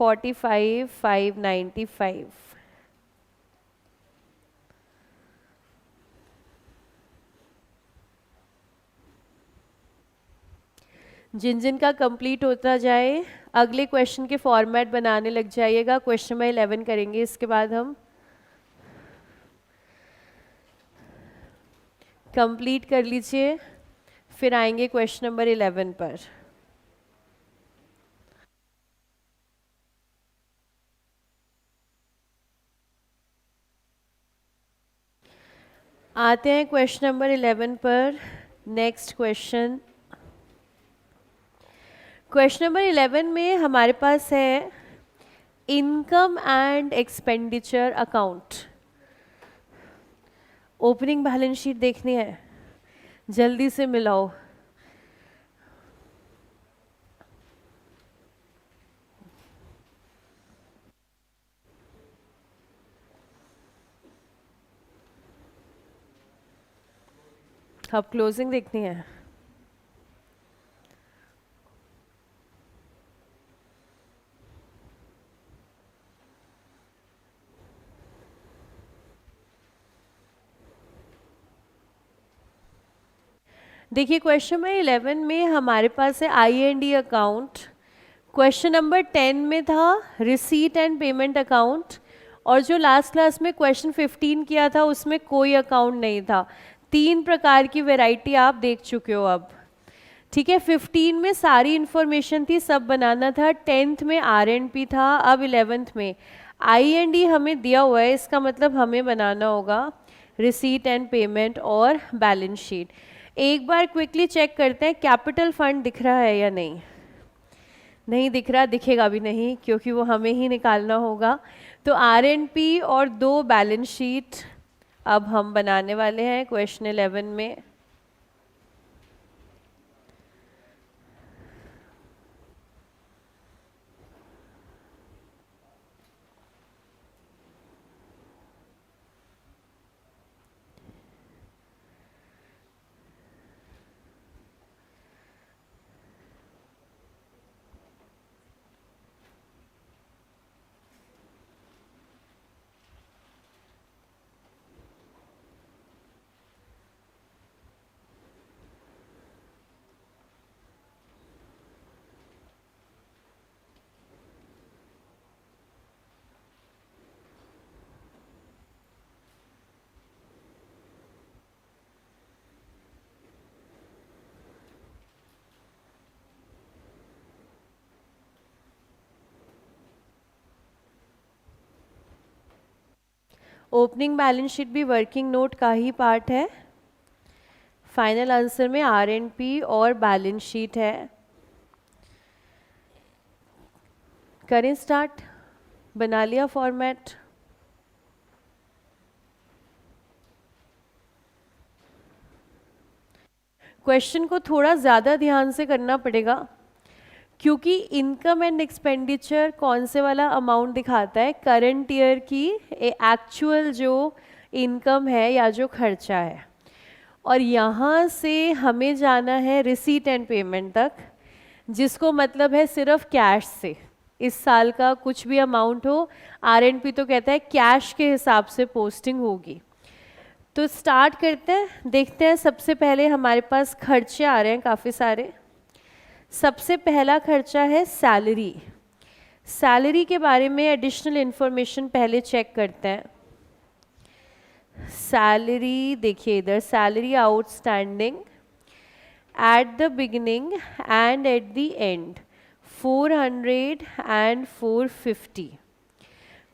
A: 45,595. जिन जिन का कंप्लीट होता जाए अगले क्वेश्चन के फॉर्मेट बनाने लग जाइएगा. क्वेश्चन नंबर 11 करेंगे इसके बाद हम. कंप्लीट कर लीजिए, फिर आएंगे क्वेश्चन नंबर 11 पर. आते हैं क्वेश्चन नंबर 11 पर. Next question. क्वेश्चन नंबर 11 में हमारे पास है income and expenditure account. Opening balance sheet देखनी है, जल्दी से मिलाओ. अब क्लोजिंग देखनी है. देखिए क्वेश्चन नंबर 11 में हमारे पास है आई&डी अकाउंट. क्वेश्चन नंबर 10 में था रिसीट एंड पेमेंट अकाउंट, और जो लास्ट क्लास में क्वेश्चन 15 किया था उसमें कोई अकाउंट नहीं था. 3 प्रकार की वैरायटी आप देख चुके हो. अब ठीक है, 15 में सारी इंफॉर्मेशन थी, सब बनाना था, 10th में R&P था, अब 11th में I&E हमें दिया हुआ है, इसका मतलब हमें बनाना होगा रिसीट एंड पेमेंट और बैलेंस शीट। एक बार क्विकली चेक करते हैं कैपिटल फंड दिख रहा है या नहीं। नहीं दिख रहा, दिखेगा भी नहीं क्योंकि वो हमें ही निकालना होगा। तो R&P और 2 बैलेंस शीट अब हम बनाने वाले हैं क्वेश्चन 11 में। ओपनिंग बैलेंस शीट भी वर्किंग नोट का ही पार्ट है। फाइनल आंसर में R&P और बैलेंस शीट है। करें स्टार्ट, बना लिया फॉर्मेट। क्वेश्चन को थोड़ा ज़्यादा ध्यान से करना पड़ेगा क्योंकि इनकम एंड एक्सपेंडिचर कौन से वाला अमाउंट दिखाता है, करंट ईयर की एक्चुअल जो इनकम है या जो खर्चा है, और यहाँ से हमें जाना है रिसीट एंड पेमेंट तक, जिसको मतलब है सिर्फ कैश से। इस साल का कुछ भी अमाउंट हो, R&P तो कहता है कैश के हिसाब से पोस्टिंग होगी। तो स्टार्ट करते हैं, देखते हैं। सबसे पहले हमारे पास खर्चे आ रहे हैं काफ़ी सारे। सबसे पहला खर्चा है सैलरी। सैलरी के बारे में एडिशनल इंफॉर्मेशन पहले चेक करते हैं। सैलरी देखिए इधर, salary outstanding at the beginning and eight the and 400 and 450।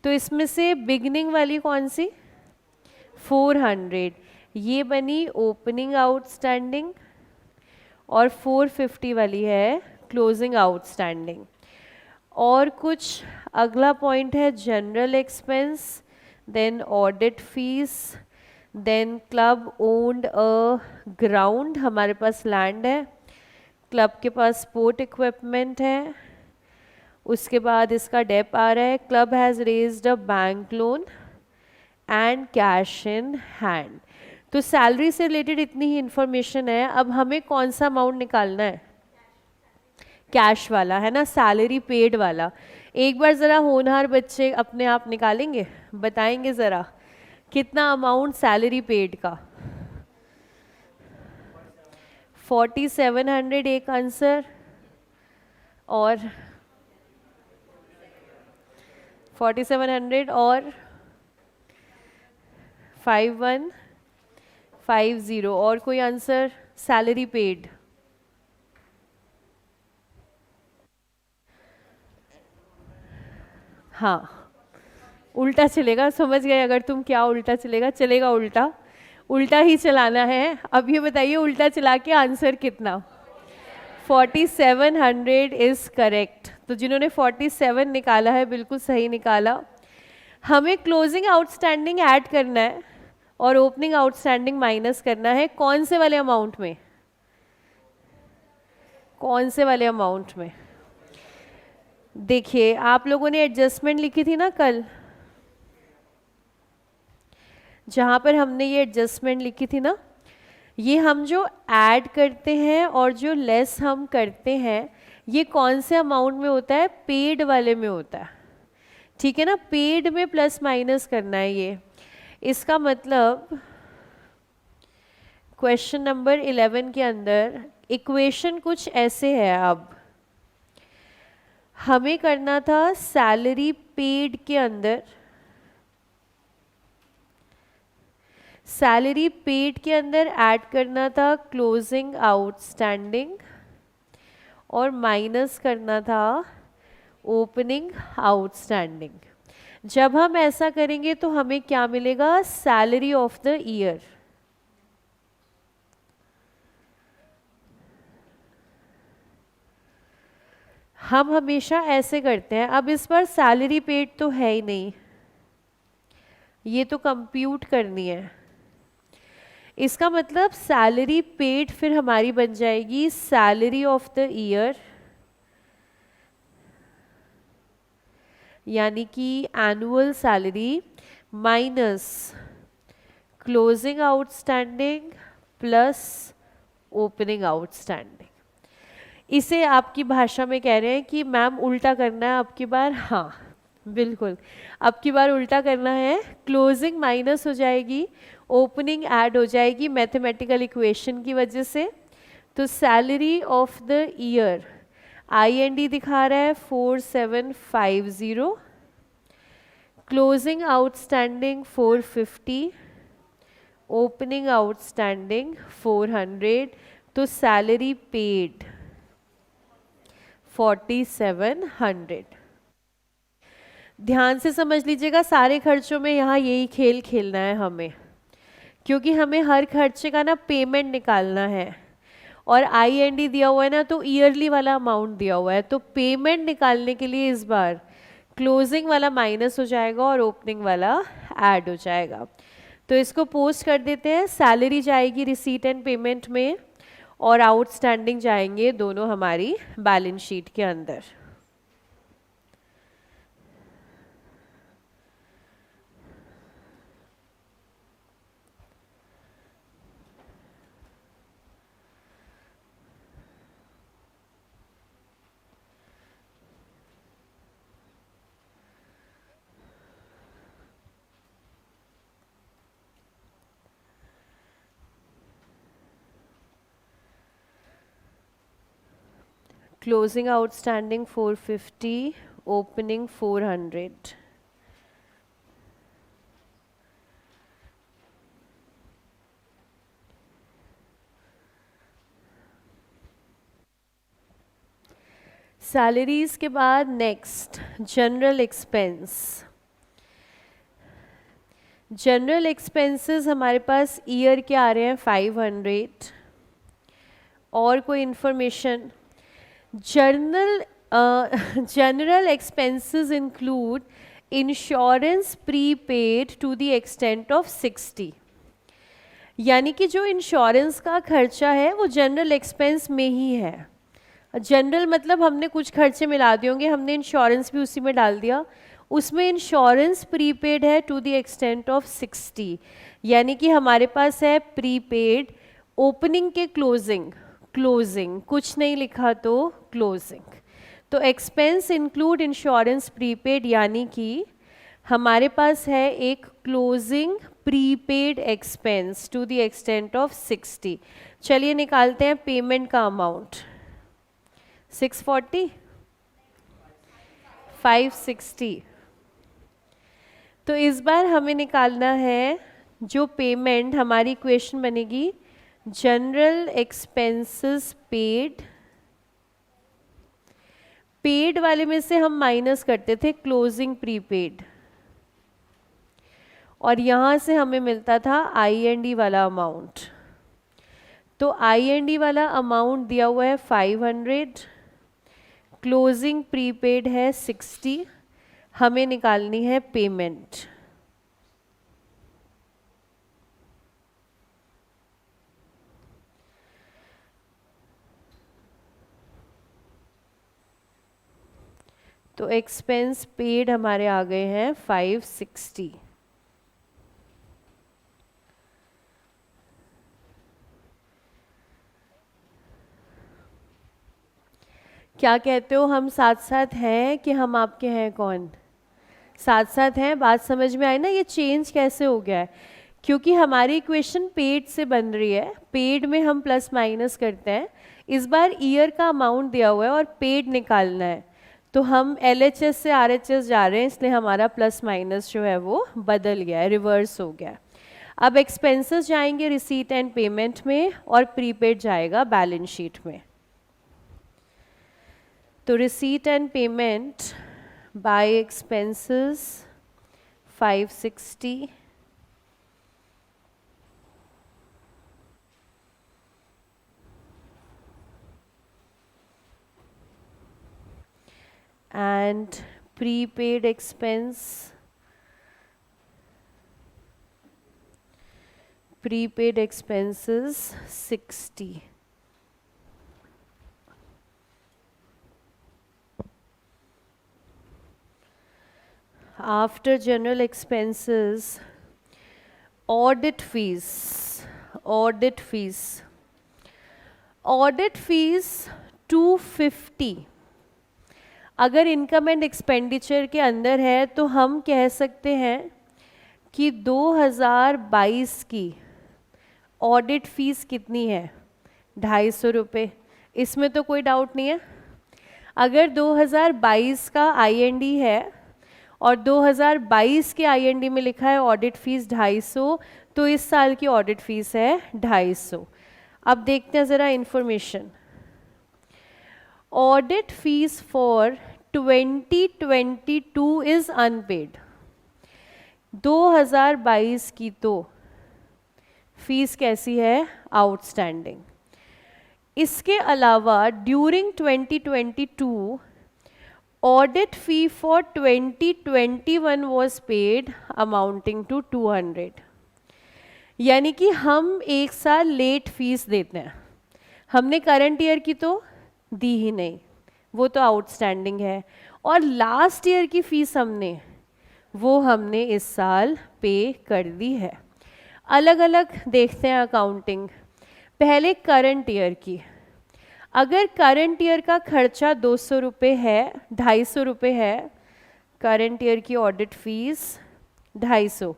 A: तो इसमें से बिगिनिंग वाली कौन सी, 400, ये बनी ओपनिंग आउटस्टैंडिंग, और 450 वाली है क्लोजिंग आउटस्टैंडिंग। और कुछ अगला पॉइंट है general expense, then audit fees, then club owned a ground, हमारे पास लैंड है, क्लब के पास स्पोर्ट इक्विपमेंट है। उसके बाद इसका डेप आ रहा है, club has raised a bank loan and cash in hand. तो सैलरी से रिलेटेड इतनी ही इंफॉर्मेशन है। अब हमें कौन सा अमाउंट निकालना है, कैश वाला है ना, सैलरी पेड वाला। एक बार ज़रा होनहार बच्चे अपने आप निकालेंगे, बताएंगे ज़रा कितना अमाउंट सैलरी पेड का। 4700 एक आंसर, और 4700 और 5150, और कोई आंसर सैलरी पेड। हाँ उल्टा चलेगा, समझ गए अगर तुम क्या उल्टा चलेगा, चलेगा उल्टा, उल्टा ही चलाना है। अब ये बताइए उल्टा चला के आंसर कितना, 4700 इज करेक्ट। तो जिन्होंने 47 निकाला है बिल्कुल सही निकाला। हमें क्लोजिंग आउटस्टैंडिंग ऐड करना है और ओपनिंग आउटस्टैंडिंग माइनस करना है। कौन से वाले अमाउंट में, कौन से वाले अमाउंट में, देखिए आप लोगों ने एडजस्टमेंट लिखी थी ना कल, जहाँ पर हमने ये एडजस्टमेंट लिखी थी ना, ये हम जो ऐड करते हैं और जो लेस हम करते हैं, ये कौन से अमाउंट में होता है, पेड वाले में होता है, ठीक है ना। पेड में प्लस माइनस करना है ये। इसका मतलब क्वेश्चन नंबर 11 के अंदर इक्वेशन कुछ ऐसे है। अब हमें करना था सैलरी पेड के अंदर, सैलरी पेड के अंदर ऐड करना था क्लोजिंग आउटस्टैंडिंग, और माइनस करना था ओपनिंग आउटस्टैंडिंग। जब हम ऐसा करेंगे तो हमें क्या मिलेगा? Salary of the year. हम हमेशा ऐसे करते हैं। अब इस बार सैलरी पेड तो है ही नहीं, ये तो कंप्यूट करनी है। इसका मतलब सैलरी पेड फिर हमारी बन जाएगी सैलरी ऑफ द ईयर, यानी कि annual salary minus closing outstanding plus opening outstanding. इसे आपकी भाषा में कह रहे हैं कि मैम उल्टा करना है अब की बार। हाँ बिल्कुल, अब की बार उल्टा करना है। क्लोजिंग माइनस हो जाएगी, ओपनिंग ऐड हो जाएगी मैथमेटिकल इक्वेशन की वजह से। तो salary of the year IND दिखा रहा है 4750, क्लोजिंग आउटस्टैंडिंग 450, ओपनिंग आउटस्टैंडिंग 400, तो सैलरी पेड 4700। ध्यान से समझ लीजिएगा, सारे खर्चों में यहाँ यही खेल खेलना है हमें, क्योंकि हमें हर खर्चे का ना पेमेंट निकालना है। और IND दिया हुआ है ना, तो ईयरली वाला अमाउंट दिया हुआ है, तो पेमेंट निकालने के लिए इस बार क्लोजिंग वाला माइनस हो जाएगा और ओपनिंग वाला ऐड हो जाएगा। तो इसको पोस्ट कर देते हैं। सैलरी जाएगी रिसीट एंड पेमेंट में और आउटस्टैंडिंग जाएंगे दोनों हमारी बैलेंस शीट के अंदर। Closing outstanding 450, opening 400. सैलरीज के बाद next general expense. General expenses हमारे पास ईयर के आ रहे हैं 500। और कोई information? General expenses include insurance prepaid to the extent of 60, यानी कि जो इंश्योरेंस का खर्चा है वो जनरल एक्सपेंस में ही है। जनरल मतलब हमने कुछ खर्चे मिला दिए होंगे, हमने इंश्योरेंस भी उसी में डाल दिया। उसमें इंश्योरेंस प्रीपेड है टू द एक्सटेंट ऑफ 60, यानी कि हमारे पास है प्रीपेड ओपनिंग के क्लोजिंग, क्लोजिंग कुछ नहीं लिखा तो क्लोजिंग। तो एक्सपेंस इंक्लूड इंश्योरेंस प्रीपेड, यानी कि हमारे पास है एक closing prepaid expense to the extent of 60। चलिए निकालते हैं पेमेंट का अमाउंट। 640, 560। तो इस बार हमें निकालना है जो पेमेंट, हमारी इक्वेशन बनेगी जनरल एक्सपेंसेस पेड। पेड वाले में से हम माइनस करते थे क्लोजिंग प्रीपेड, और यहाँ से हमें मिलता था IND वाला अमाउंट। तो IND वाला अमाउंट दिया हुआ है 500, क्लोजिंग प्रीपेड है 60, हमें निकालनी है पेमेंट। तो एक्सपेंस पेड हमारे आ गए हैं 560। क्या कहते हो, हम साथ साथ हैं कि हम आपके हैं? कौन साथ साथ हैं? बात समझ में आई ना, ये चेंज कैसे हो गया है? क्योंकि हमारी इक्वेशन पेड से बन रही है, पेड में हम प्लस माइनस करते हैं। इस बार ईयर का अमाउंट दिया हुआ है और पेड निकालना है, तो हम LHS से RHS जा रहे हैं, इसलिए हमारा प्लस माइनस जो है वो बदल गया है, रिवर्स हो गया है। अब एक्सपेंसेस जाएंगे रिसीट एंड पेमेंट में और प्रीपेड जाएगा बैलेंस शीट में। तो receipt and payment by expenses 560 and prepaid expense, prepaid expenses 60. After general expenses, audit fees, audit fees, audit fees 250. अगर इनकम एंड एक्सपेंडिचर के अंदर है तो हम कह सकते हैं कि 2022 की ऑडिट फीस कितनी है, 250 रुपये। इसमें तो कोई डाउट नहीं है। अगर 2022 का आईएनडी है और 2022 के आईएनडी में लिखा है ऑडिट फीस 250, तो इस साल की ऑडिट फीस है 250। अब देखते हैं ज़रा information. Audit fees for 2022 is unpaid. 2022 की तो फीस कैसी है, आउटस्टैंडिंग। इसके अलावा during 2022 audit fee for 2021 was paid amounting to 200। यानी कि हम एक साल लेट फीस देते हैं। हमने करंट ईयर की तो दी ही नहीं, वो तो आउटस्टैंडिंग है, और लास्ट ईयर की फीस हमने इस साल पे कर दी है। अलग अलग देखते हैं अकाउंटिंग। पहले करंट ईयर की, अगर करंट ईयर का खर्चा 200 रुपये है, 250 रुपये है, करंट ईयर की ऑडिट फीस 250।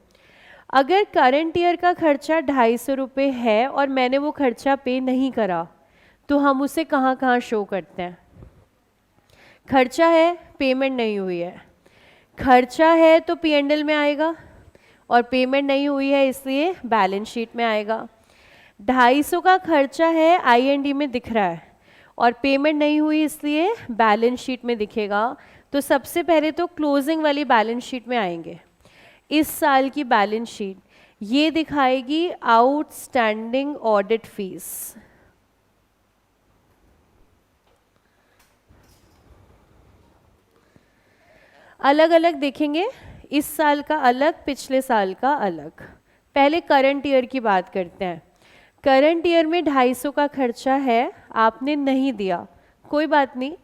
A: अगर करंट ईयर का खर्चा 250 रुपये है और मैंने वो खर्चा पे नहीं करा, तो हम उसे कहाँ कहाँ शो करते हैं। खर्चा है, पेमेंट नहीं हुई है। खर्चा है तो P&L में आएगा, और पेमेंट नहीं हुई है इसलिए बैलेंस शीट में आएगा। 250 का खर्चा है, IND में दिख रहा है, और पेमेंट नहीं हुई इसलिए बैलेंस शीट में दिखेगा। तो सबसे पहले तो क्लोजिंग वाली बैलेंस शीट में आएंगे। इस साल की बैलेंस शीट ये दिखाएगी आउटस्टैंडिंग ऑडिट फीस। अलग अलग देखेंगे, इस साल का अलग, पिछले साल का अलग। पहले करंट ईयर की बात करते हैं। करंट ईयर में 250 का खर्चा है, आपने नहीं दिया, कोई बात नहीं,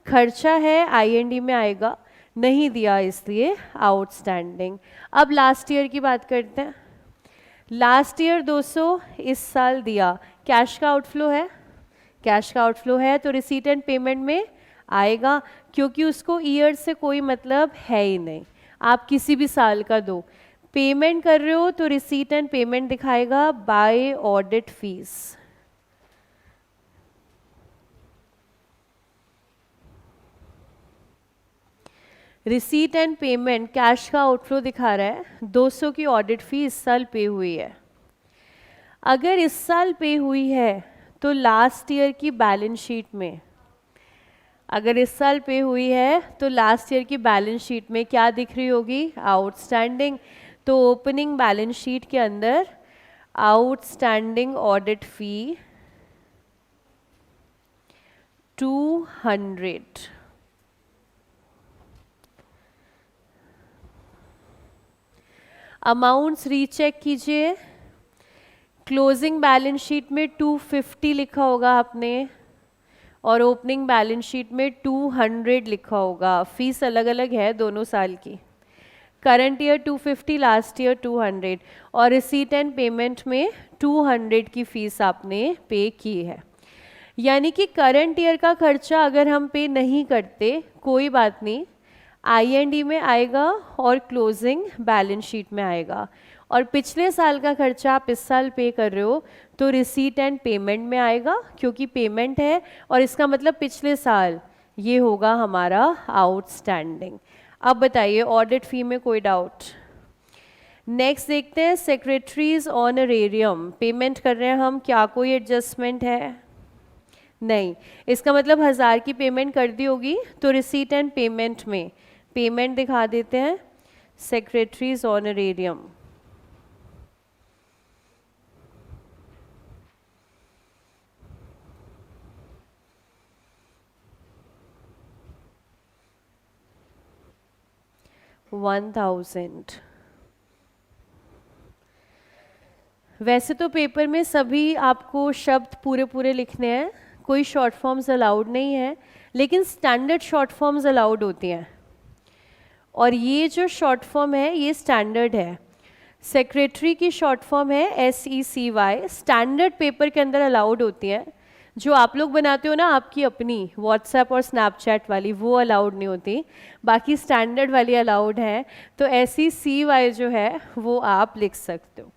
A: खर्चा है, IND में आएगा, नहीं दिया इसलिए आउटस्टैंडिंग। अब लास्ट ईयर की बात करते हैं। लास्ट ईयर 200, इस साल दिया, कैश का आउटफ्लो है, कैश का आउटफ्लो है तो रिसीट एंड पेमेंट में आएगा, क्योंकि उसको ईयर से कोई मतलब है ही नहीं। आप किसी भी साल का दो, पेमेंट कर रहे हो तो रिसीट एंड पेमेंट दिखाएगा by audit fees. Receipt and payment cash का आउटफ्लो दिखा रहा है, 200 की ऑडिट फी इस साल पे हुई है। अगर इस साल पे हुई है तो लास्ट ईयर की बैलेंस शीट में, अगर इस साल पे हुई है तो लास्ट ईयर की बैलेंस शीट में क्या दिख रही होगी, आउटस्टैंडिंग। तो ओपनिंग बैलेंस शीट के अंदर आउटस्टैंडिंग ऑडिट फी 200। अमाउंट्स रीचेक कीजिए। क्लोजिंग बैलेंस शीट में 250 लिखा होगा आपने, और ओपनिंग बैलेंस शीट में 200 लिखा होगा। फीस अलग अलग है दोनों साल की। करंट ईयर 250, लास्ट ईयर 200, और रिसीट एंड पेमेंट में 200 की फीस आपने पे की है। यानी कि करंट ईयर का खर्चा अगर हम पे नहीं करते कोई बात नहीं, IND में आएगा और क्लोजिंग बैलेंस शीट में आएगा, और पिछले साल का खर्चा आप इस साल पे कर रहे हो तो रिसीट एंड पेमेंट में आएगा, क्योंकि पेमेंट है और इसका मतलब पिछले साल, ये होगा हमारा आउटस्टैंडिंग। अब बताइए ऑडिट फी में कोई डाउट? नेक्स्ट देखते हैं सेक्रेटरीज ऑनरेरियम। पेमेंट कर रहे हैं हम, क्या कोई एडजस्टमेंट है? नहीं, इसका मतलब 1000 की पेमेंट कर दी होगी तो रिसीट एंड पेमेंट में पेमेंट दिखा देते हैं सेक्रेटरीज ऑनरेरियम। $1000। वैसे तो पेपर में सभी आपको शब्द पूरे पूरे लिखने हैं, कोई शॉर्ट फॉर्म्स अलाउड नहीं है, लेकिन स्टैंडर्ड शॉर्ट फॉर्म्स अलाउड होती हैं और ये जो शॉर्ट फॉर्म है ये स्टैंडर्ड है। सेक्रेटरी की शॉर्ट फॉर्म है SECY, स्टैंडर्ड पेपर के अंदर अलाउड होती है। जो आप लोग बनाते हो ना आपकी अपनी व्हाट्सएप और स्नैपचैट वाली, वो अलाउड नहीं होती, बाकी स्टैंडर्ड वाली अलाउड है। तो SECY जो है वो आप लिख सकते हो।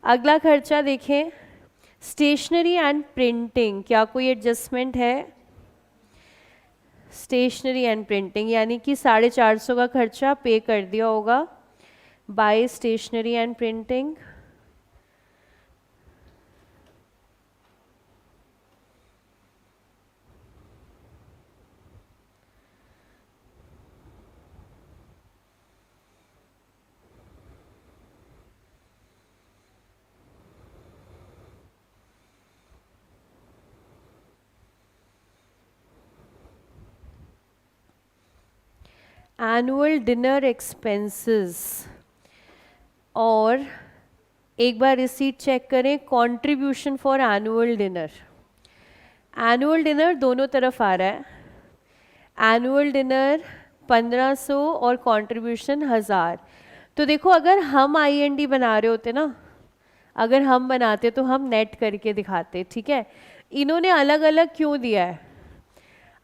A: अगला खर्चा देखें, स्टेशनरी एंड प्रिंटिंग, क्या कोई एडजस्टमेंट है? स्टेशनरी एंड प्रिंटिंग यानी कि 450 का खर्चा पे कर दिया होगा by stationery and printing. Annual dinner expenses, और एक बार रिसीट चेक करें, contribution for annual dinner. Annual dinner दोनों तरफ आ रहा है, एनुअल डिनर 1500 और कंट्रीब्यूशन 1000। तो देखो अगर हम IND बना रहे होते ना, अगर हम बनाते तो हम नेट करके दिखाते, ठीक है। इन्होंने अलग अलग क्यों दिया है,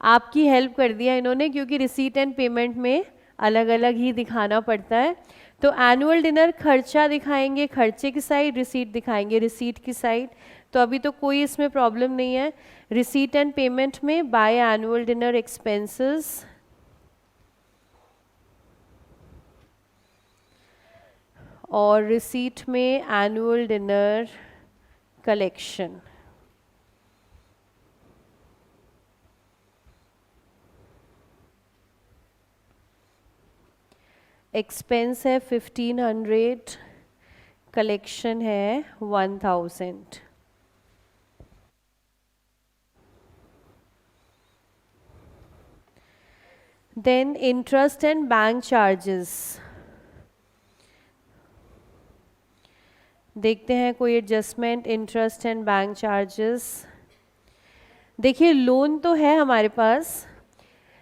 A: आपकी हेल्प कर दिया इन्होंने, क्योंकि रिसीट एंड पेमेंट में अलग अलग ही दिखाना पड़ता है। तो एनुअल डिनर खर्चा दिखाएंगे खर्चे की साइड, रिसीट दिखाएंगे रिसीट की साइड। तो अभी तो कोई इसमें प्रॉब्लम नहीं है। रिसीट एंड पेमेंट में बाय एनुअल डिनर एक्सपेंसेस, और रिसीट में एनुअल डिनर कलेक्शन। एक्सपेंस है 1500, कलेक्शन है 1000। Then interest and bank charges, देखते हैं कोई adjustment. Interest and bank charges, देखिए लोन तो है हमारे पास,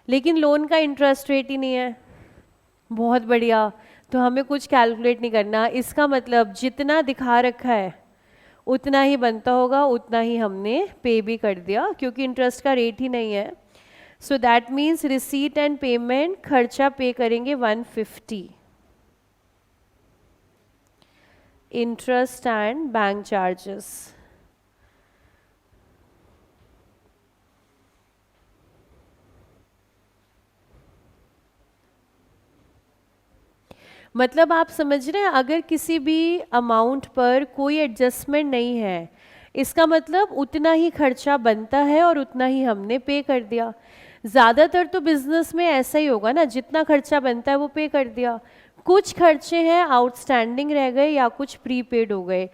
A: लेकिन लोन का इंटरेस्ट रेट ही नहीं है। बहुत बढ़िया, तो हमें कुछ कैलकुलेट नहीं करना, इसका मतलब जितना दिखा रखा है उतना ही बनता होगा, उतना ही हमने पे भी कर दिया, क्योंकि इंटरेस्ट का रेट ही नहीं है। So that means receipt and payment खर्चा पे करेंगे 150, इंटरेस्ट एंड बैंक चार्जेस। मतलब आप समझ रहे हैं, अगर किसी भी अमाउंट पर कोई एडजस्टमेंट नहीं है, इसका मतलब उतना ही खर्चा बनता है और उतना ही हमने पे कर दिया। ज़्यादातर तो बिजनेस में ऐसा ही होगा ना, जितना खर्चा बनता है वो पे कर दिया, कुछ खर्चे हैं आउटस्टैंडिंग रह गए या कुछ प्रीपेड हो गए,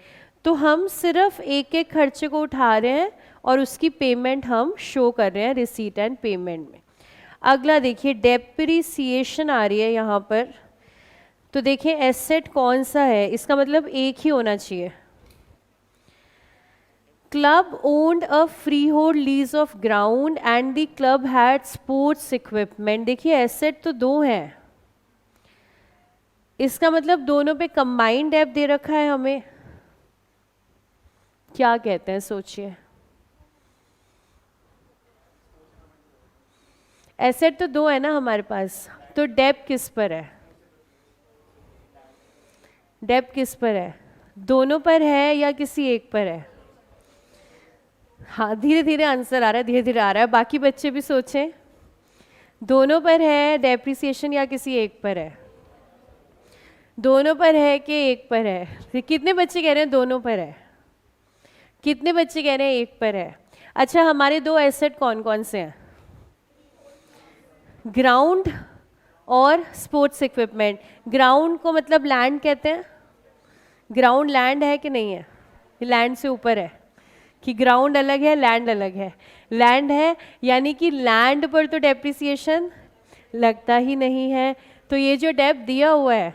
A: तो हम सिर्फ एक एक खर्चे को उठा रहे हैं और उसकी पेमेंट हम शो कर रहे हैं रिसीट एंड पेमेंट में। अगला देखिए, डेप्रिसिएशन आ रही है यहाँ पर। तो देखिए एसेट कौन सा है, इसका मतलब एक ही होना चाहिए। Club owned a free hold lease of ground and the club had sports equipment. देखिए एसेट तो दो हैं, इसका मतलब दोनों पे कंबाइंड डेब्ट दे रखा है हमें। क्या कहते हैं सोचिए, एसेट तो दो है ना हमारे पास, तो डेब्ट किस पर है? डेब्ट किस पर है? दोनों पर है या किसी एक पर है? हाँ, धीरे धीरे आंसर आ रहा है, धीरे धीरे आ रहा है, बाकी बच्चे भी सोचें। दोनों पर है डेप्रिसिएशन या किसी एक पर है? दोनों पर है कि एक पर है? कितने बच्चे कह रहे हैं दोनों पर है? कितने बच्चे कह रहे हैं एक पर है? अच्छा, हमारे दो एसेट कौन कौन से हैं? ग्राउंड और स्पोर्ट्स इक्विपमेंट। ग्राउंड को मतलब लैंड कहते हैं। ग्राउंड लैंड है कि नहीं है? लैंड से ऊपर है कि ग्राउंड अलग है लैंड अलग है? लैंड है, यानी कि लैंड पर तो डेप्रिसिएशन लगता ही नहीं है। तो ये जो डेप दिया हुआ है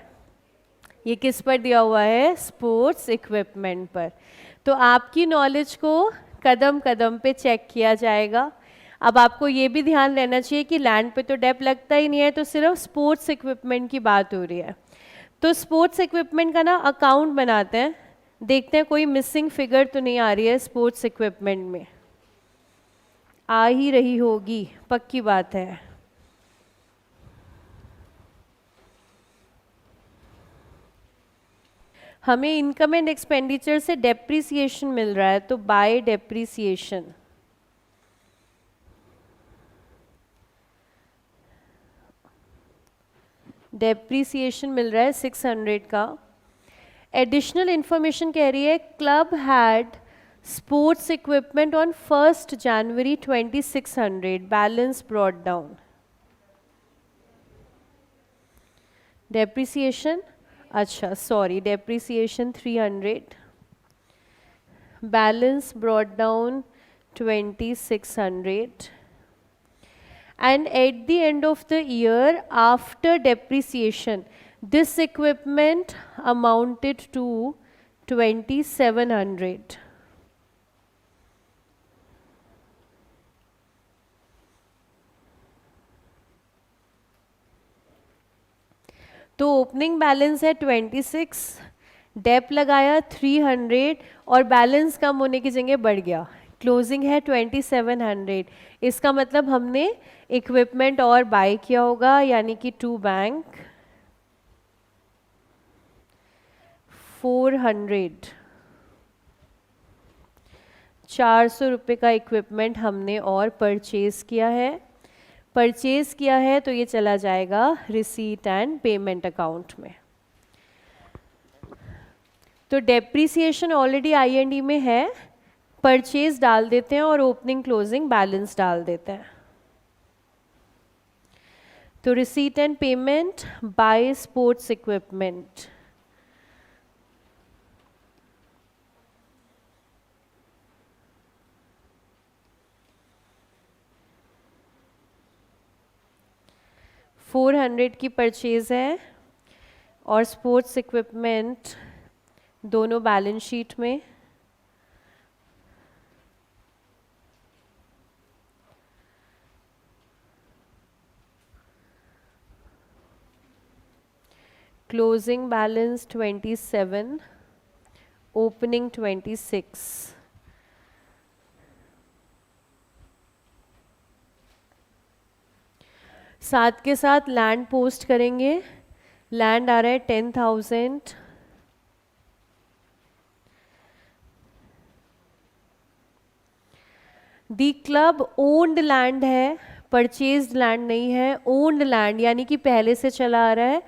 A: ये किस पर दिया हुआ है? स्पोर्ट्स इक्विपमेंट पर। तो आपकी नॉलेज को कदम कदम पे चेक किया जाएगा। अब आपको ये भी ध्यान रहना चाहिए कि लैंड पे तो डेप लगता ही नहीं है, तो सिर्फ स्पोर्ट्स इक्विपमेंट की बात हो रही है। तो स्पोर्ट्स इक्विपमेंट का ना अकाउंट बनाते हैं, देखते हैं कोई मिसिंग फिगर तो नहीं आ रही है स्पोर्ट्स इक्विपमेंट में। आ ही रही होगी, पक्की बात है। हमें इनकम एंड एक्सपेंडिचर से डेप्रिसिएशन मिल रहा है, तो बाय डेप्रिसिएशन डेप्रिसिएशन मिल रहा है 600 का। एडिशनल इंफॉर्मेशन कह रही है club had sports equipment on 1 January 2600, balance brought down. Depreciation, अच्छा sorry, depreciation 300, balance brought down 2600, and at the end of the year after depreciation this equipment amounted to 2700। तो opening balance है 26, Depp लगाया 300 और balance कम होने की जगह बढ़ गया, क्लोजिंग है 2700। इसका मतलब हमने इक्विपमेंट और बाय किया होगा, यानी कि टू बैंक 400, 400 रुपये का इक्विपमेंट हमने और परचेज किया है। परचेज किया है तो ये चला जाएगा रिसीट एंड पेमेंट अकाउंट में। तो डेप्रिसिएशन ऑलरेडी आई&ई में है, परचेज डाल देते हैं और ओपनिंग क्लोजिंग बैलेंस डाल देते हैं। तो receipt and payment by sports equipment, $400 की परचेज है और स्पोर्ट्स इक्विपमेंट दोनों बैलेंस शीट में। Closing balance 27, opening 26। साथ के साथ लैंड पोस्ट करेंगे। लैंड आ रहा है 10,000, दी क्लब ओन्ड लैंड है, परचेज्ड लैंड नहीं है, ओन्ड लैंड यानी कि पहले से चला आ रहा है।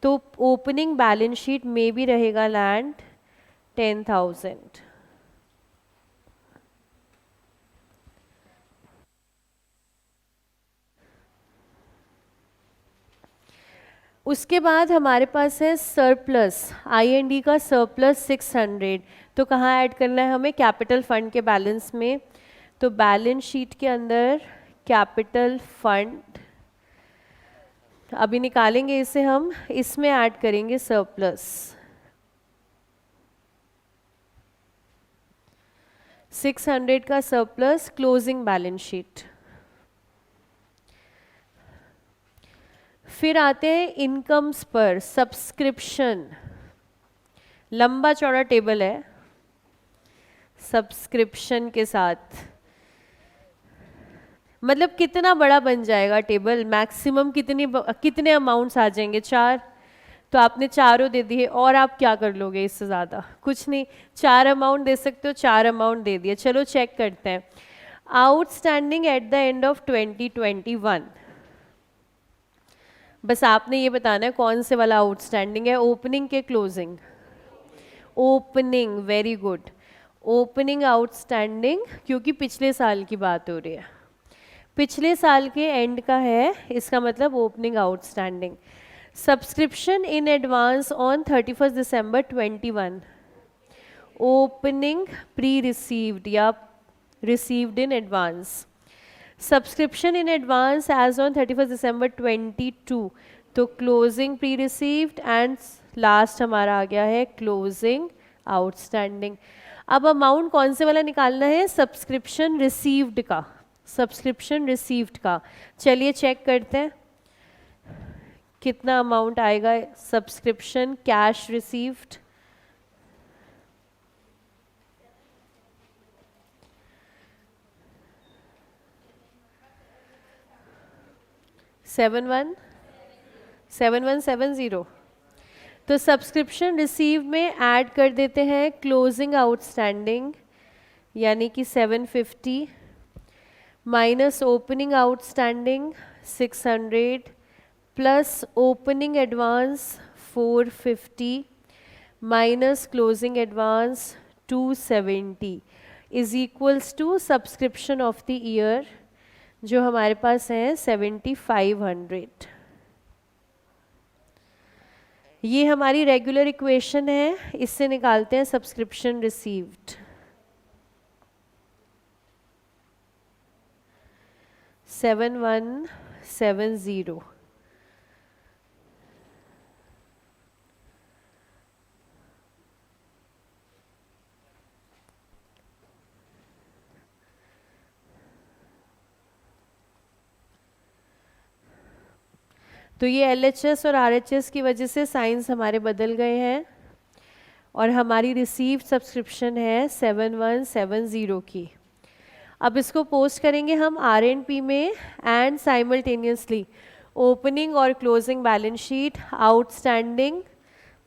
A: तो ओपनिंग बैलेंस शीट में भी रहेगा लैंड 10,000। उसके बाद हमारे पास है सरप्लस, आई&डी का सरप्लस 600। तो कहाँ ऐड करना है हमें? कैपिटल फंड के बैलेंस में। तो बैलेंस शीट के अंदर कैपिटल फंड, अभी निकालेंगे इसे हम, इसमें ऐड करेंगे सरप्लस 600 का सरप्लस, क्लोजिंग बैलेंस शीट। फिर आते हैं इनकम्स पर। सब्सक्रिप्शन, लंबा चौड़ा टेबल है सब्सक्रिप्शन के साथ, मतलब कितना बड़ा बन जाएगा टेबल, मैक्सिमम कितने अमाउंट्स आ जाएंगे? 4। तो आपने चारों दे दिए और आप क्या कर लोगे इससे ज़्यादा? कुछ नहीं, 4 अमाउंट दे सकते हो, 4 अमाउंट दे दिए। चलो चेक करते हैं। Outstanding at the end of 2021, बस आपने ये बताना है कौन से वाला आउटस्टैंडिंग है, ओपनिंग के closing? Opening, very good. Opening outstanding, क्योंकि पिछले साल की बात हो रही है, पिछले साल के एंड का है, इसका मतलब opening outstanding. Subscription in advance on 31 December 21, opening pre received या received in advance. Subscription in advance as on 31 December 22, तो closing pre received and last हमारा आ गया है क्लोजिंग आउटस्टैंडिंग। अब अमाउंट कौन से वाला निकालना है? सब्सक्रिप्शन रिसीव्ड का, सब्सक्रिप्शन रिसीव्ड का। चलिए चेक करते हैं कितना अमाउंट आएगा। Subscription cash received, seven one seven zero. तो सब्सक्रिप्शन रिसीव में ऐड कर देते हैं क्लोजिंग आउटस्टैंडिंग, यानी कि 750 minus opening outstanding 600 plus opening advance 450 minus closing advance 270 is equals to subscription of the year जो हमारे पास है 7500। ये हमारी रेगुलर इक्वेशन है, इससे निकालते हैं सब्सक्रिप्शन रिसीव्ड। 7170। तो ये LHS और RHS की वजह से साइंस हमारे बदल गए हैं और हमारी रिसीव सब्सक्रिप्शन है 7170 की। अब इसको पोस्ट करेंगे हम R&P में एंड साइमल्टेनियसली ओपनिंग और क्लोजिंग बैलेंस शीट, आउटस्टैंडिंग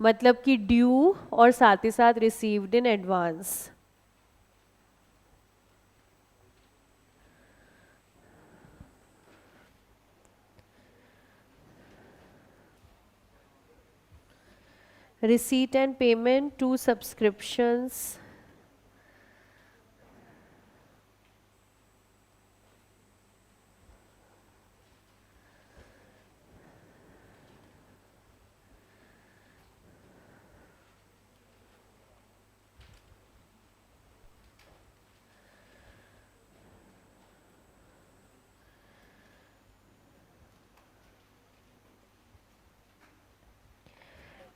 A: मतलब कि ड्यू और साथ ही साथ received in advance. receipt and payment, 2 subscriptions,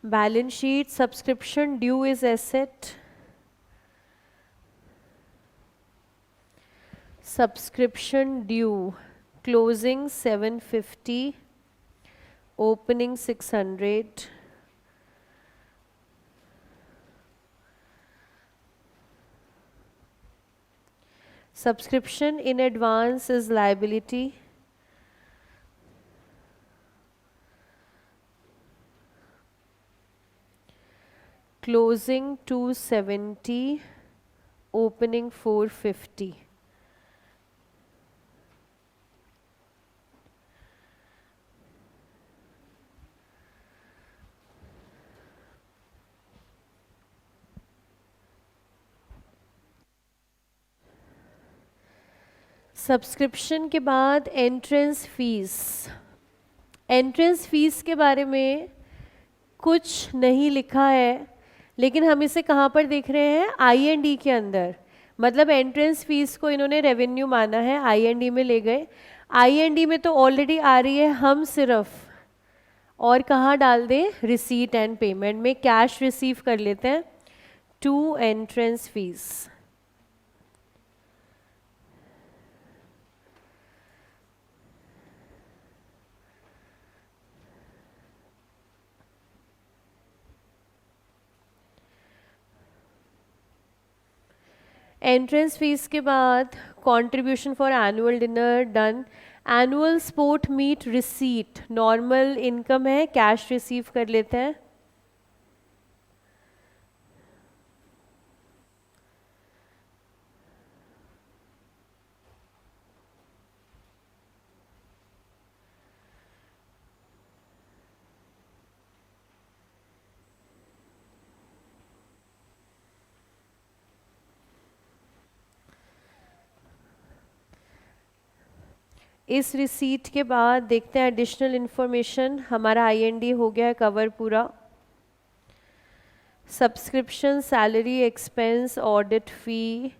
A: balance sheet, subscription due is asset, subscription due, closing 750, opening 600, subscription in advance is liability, closing 270, opening 450. Subscription के बाद entrance fees. Entrance fees के बारे में कुछ नहीं लिखा है, लेकिन हम इसे कहाँ पर देख रहे हैं? I&E के अंदर। मतलब एंट्रेंस फीस को इन्होंने रेवेन्यू माना है, I&E में ले गए। I&E में तो ऑलरेडी आ रही है, हम सिर्फ और कहाँ डाल दें? रिसीट एंड पेमेंट में कैश रिसीव कर लेते हैं, to entrance fees. Entrance fees के बाद contribution for annual dinner done, annual sport meet receipt, normal income है, कैश रिसीव कर लेते हैं। इस रिसीट के बाद देखते हैं एडिशनल इन्फॉर्मेशन। हमारा IND हो गया है कवर पूरा। Subscription, salary, expense, audit fee,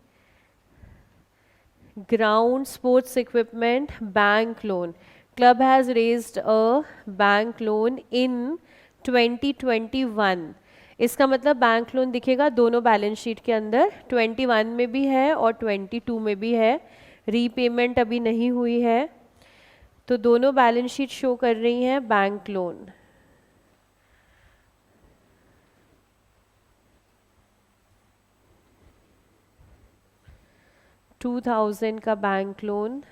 A: ground sports equipment, bank loan. Club has raised a bank loan in 2021। इसका मतलब बैंक लोन दिखेगा दोनों बैलेंस शीट के अंदर, 21 में भी है और 22 में भी है। रीपेमेंट अभी नहीं हुई है, तो दोनों बैलेंस शीट शो कर रही हैं बैंक लोन। $2000 का बैंक लोन,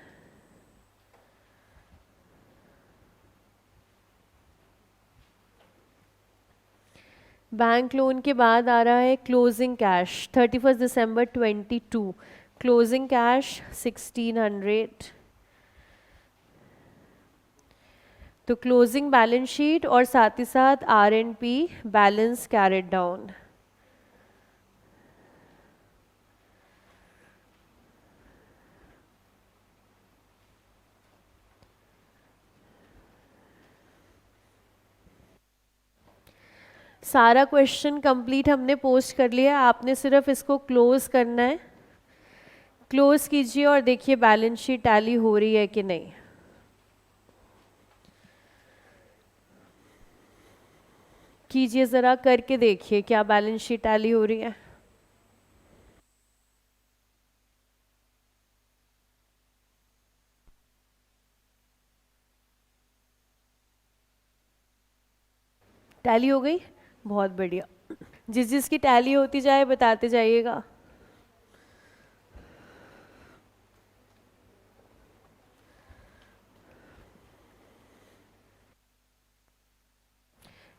A: बैंक लोन के बाद आ रहा है closing cash 31 December 22। Closing cash 1600। तो क्लोजिंग बैलेंस शीट और साथ ही साथ R&P बैलेंस कैरिड डाउन। सारा क्वेश्चन कंप्लीट हमने पोस्ट कर लिया, आपने सिर्फ इसको क्लोज करना है। क्लोज कीजिए और देखिए बैलेंस शीट टैली हो रही है कि नहीं। कीजिए ज़रा, करके देखिए क्या बैलेंस शीट टैली हो रही है। टैली हो गई, बहुत बढ़िया। जिस जिसकी टैली होती जाए बताते जाइएगा।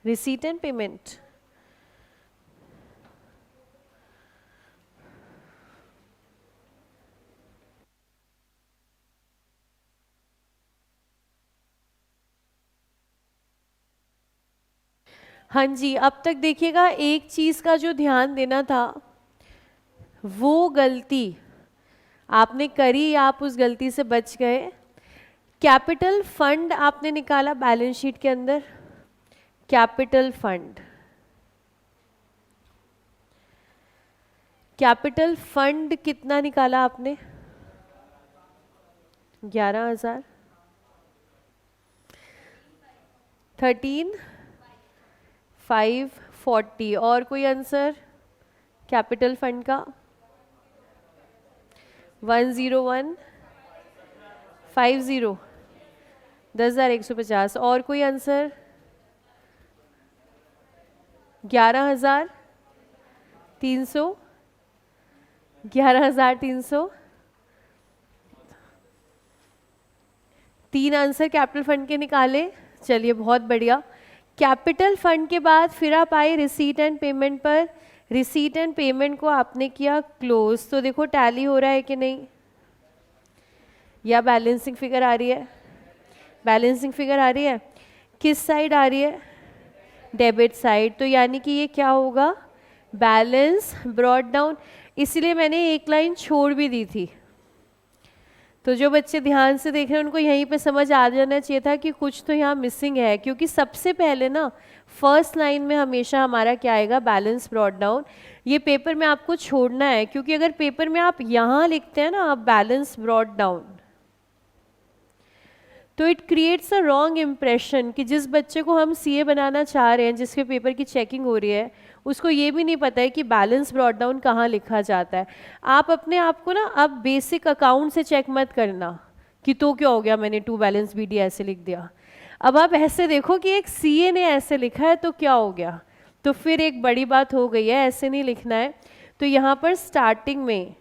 A: रिसीट एंड पेमेंट, हाँ जी। अब तक देखिएगा, एक चीज़ का जो ध्यान देना था, वो गलती आपने करी, आप उस गलती से बच गए। कैपिटल फंड आपने निकाला बैलेंस शीट के अंदर, कैपिटल फंड, कैपिटल फंड कितना निकाला आपने? 11,000। 13,540। और कोई आंसर कैपिटल फंड का? 10150, 10,150। और कोई आंसर? 11,300, 11,300। 3 आंसर कैपिटल फंड के निकाले, चलिए बहुत बढ़िया। कैपिटल फंड के बाद फिर आप आए रिसीट एंड पेमेंट पर। रिसीट एंड पेमेंट को आपने किया क्लोज, तो देखो टैली हो रहा है कि नहीं, या बैलेंसिंग फिगर आ रही है? बैलेंसिंग फिगर आ रही है। किस साइड आ रही है? Debit side. तो यानी कि ये क्या होगा? Balance brought down. इसलिए मैंने एक लाइन छोड़ भी दी थी, तो जो बच्चे ध्यान से देख रहे हैं उनको यहीं पे समझ आ जाना चाहिए था कि कुछ तो यहाँ मिसिंग है, क्योंकि सबसे पहले ना फर्स्ट लाइन में हमेशा हमारा क्या आएगा? Balance brought down. ये पेपर में आपको छोड़ना है, क्योंकि अगर पेपर में आप यहाँ लिखते हैं ना बैलेंस ब्रॉट डाउन, तो it creates a wrong impression कि जिस बच्चे को हम CA बनाना चाह रहे हैं, जिसके पेपर की चेकिंग हो रही है, उसको ये भी नहीं पता है कि बैलेंस ब्रॉट डाउन कहाँ लिखा जाता है। आप अपने आप को ना अब बेसिक अकाउंट से चेक मत करना कि तो क्या हो गया, मैंने टू बैलेंस BD ऐसे लिख दिया। अब आप ऐसे देखो कि एक CA ने ऐसे लिखा है तो क्या हो गया, तो फिर एक बड़ी बात हो गई है, ऐसे नहीं लिखना है। तो यहाँ पर स्टार्टिंग में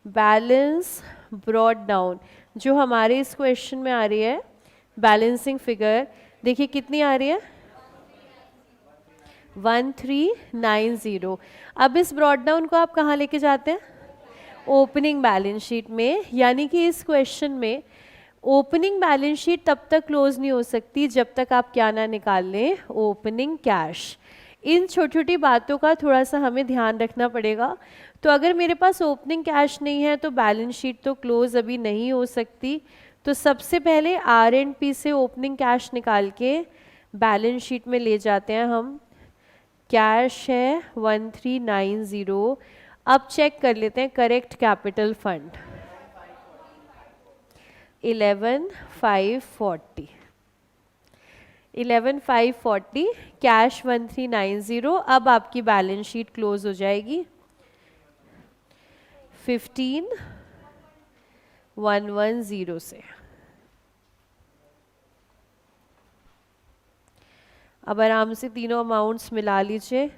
A: बैलेंस ब्रॉट डाउन जो हमारे इस क्वेश्चन में आ रही है, बैलेंसिंग फिगर देखिए कितनी आ रही है? 1390। अब इस ब्रॉट डाउन को आप कहाँ लेके जाते हैं? ओपनिंग बैलेंस शीट में। यानी कि इस क्वेश्चन में ओपनिंग बैलेंस शीट तब तक क्लोज नहीं हो सकती जब तक आप क्या ना निकाल लें? Opening cash. इन छोटी छोटी बातों का थोड़ा सा हमें ध्यान रखना पड़ेगा। तो अगर मेरे पास ओपनिंग कैश नहीं है तो बैलेंस शीट तो क्लोज अभी नहीं हो सकती। तो सबसे पहले R&P से ओपनिंग कैश निकाल के बैलेंस शीट में ले जाते हैं हम। कैश है 1390। अब चेक कर लेते हैं करेक्ट कैपिटल फंड 11,540। 11,540 कैश 1390। अब आपकी बैलेंस शीट क्लोज हो जाएगी 15,110 से। अब आराम से तीनों अमाउंट्स मिला लीजिए।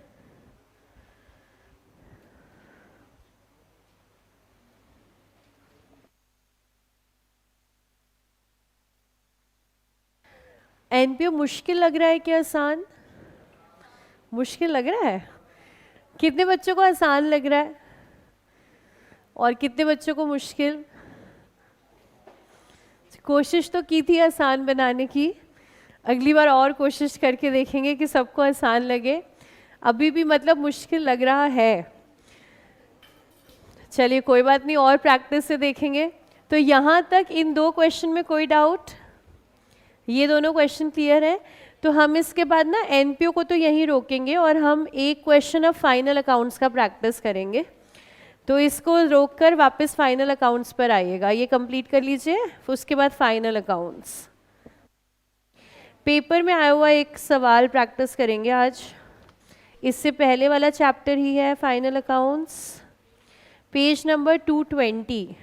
A: एनपीओ मुश्किल लग रहा है कि आसान? मुश्किल लग रहा है? कितने बच्चों को आसान लग रहा है और कितने बच्चों को मुश्किल? कोशिश तो की थी आसान बनाने की, अगली बार और कोशिश करके देखेंगे कि सबको आसान लगे। अभी भी मतलब मुश्किल लग रहा है, चलिए कोई बात नहीं, और प्रैक्टिस से देखेंगे। तो यहाँ तक इन दो क्वेश्चन में कोई डाउट? ये दोनों क्वेश्चन क्लियर है? तो हम इसके बाद ना एनपीओ को तो यहीं रोकेंगे और हम एक क्वेश्चन अब फाइनल अकाउंट्स का प्रैक्टिस करेंगे। तो इसको रोककर वापस फाइनल अकाउंट्स पर आइएगा, ये कंप्लीट कर लीजिए, उसके बाद फाइनल अकाउंट्स। पेपर में आया हुआ एक सवाल प्रैक्टिस करेंगे आज, इससे पहले वाला चैप्टर ही है final accounts. Page number 220,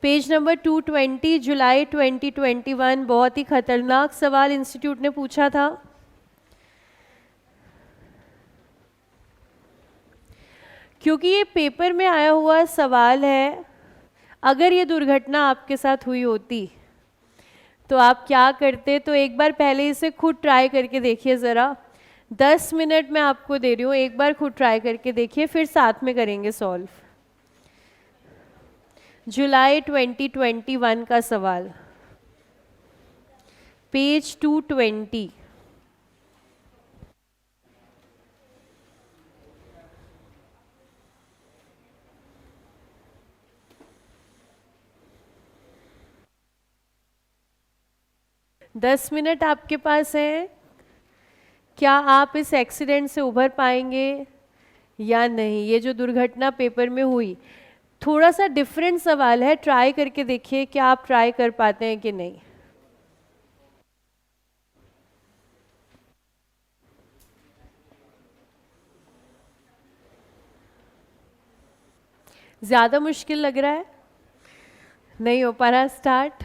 A: page number 220, जुलाई 2021। बहुत ही खतरनाक सवाल इंस्टीट्यूट ने पूछा था। क्योंकि ये पेपर में आया हुआ सवाल है, अगर ये दुर्घटना आपके साथ हुई होती तो आप क्या करते? तो एक बार पहले इसे खुद ट्राई करके देखिए ज़रा, 10 मिनट मैं आपको दे रही हूँ, एक बार खुद ट्राई करके देखिए, फिर साथ में करेंगे सॉल्व। जुलाई 2021 का सवाल, पेज 220। दस मिनट आपके पास है, क्या आप इस एक्सीडेंट से उभर पाएंगे या नहीं? ये जो दुर्घटना पेपर में हुई, थोड़ा सा डिफरेंट सवाल है, ट्राई करके देखिए क्या आप ट्राई कर पाते हैं कि नहीं। ज़्यादा मुश्किल लग रहा है? नहीं हो पा रहा स्टार्ट?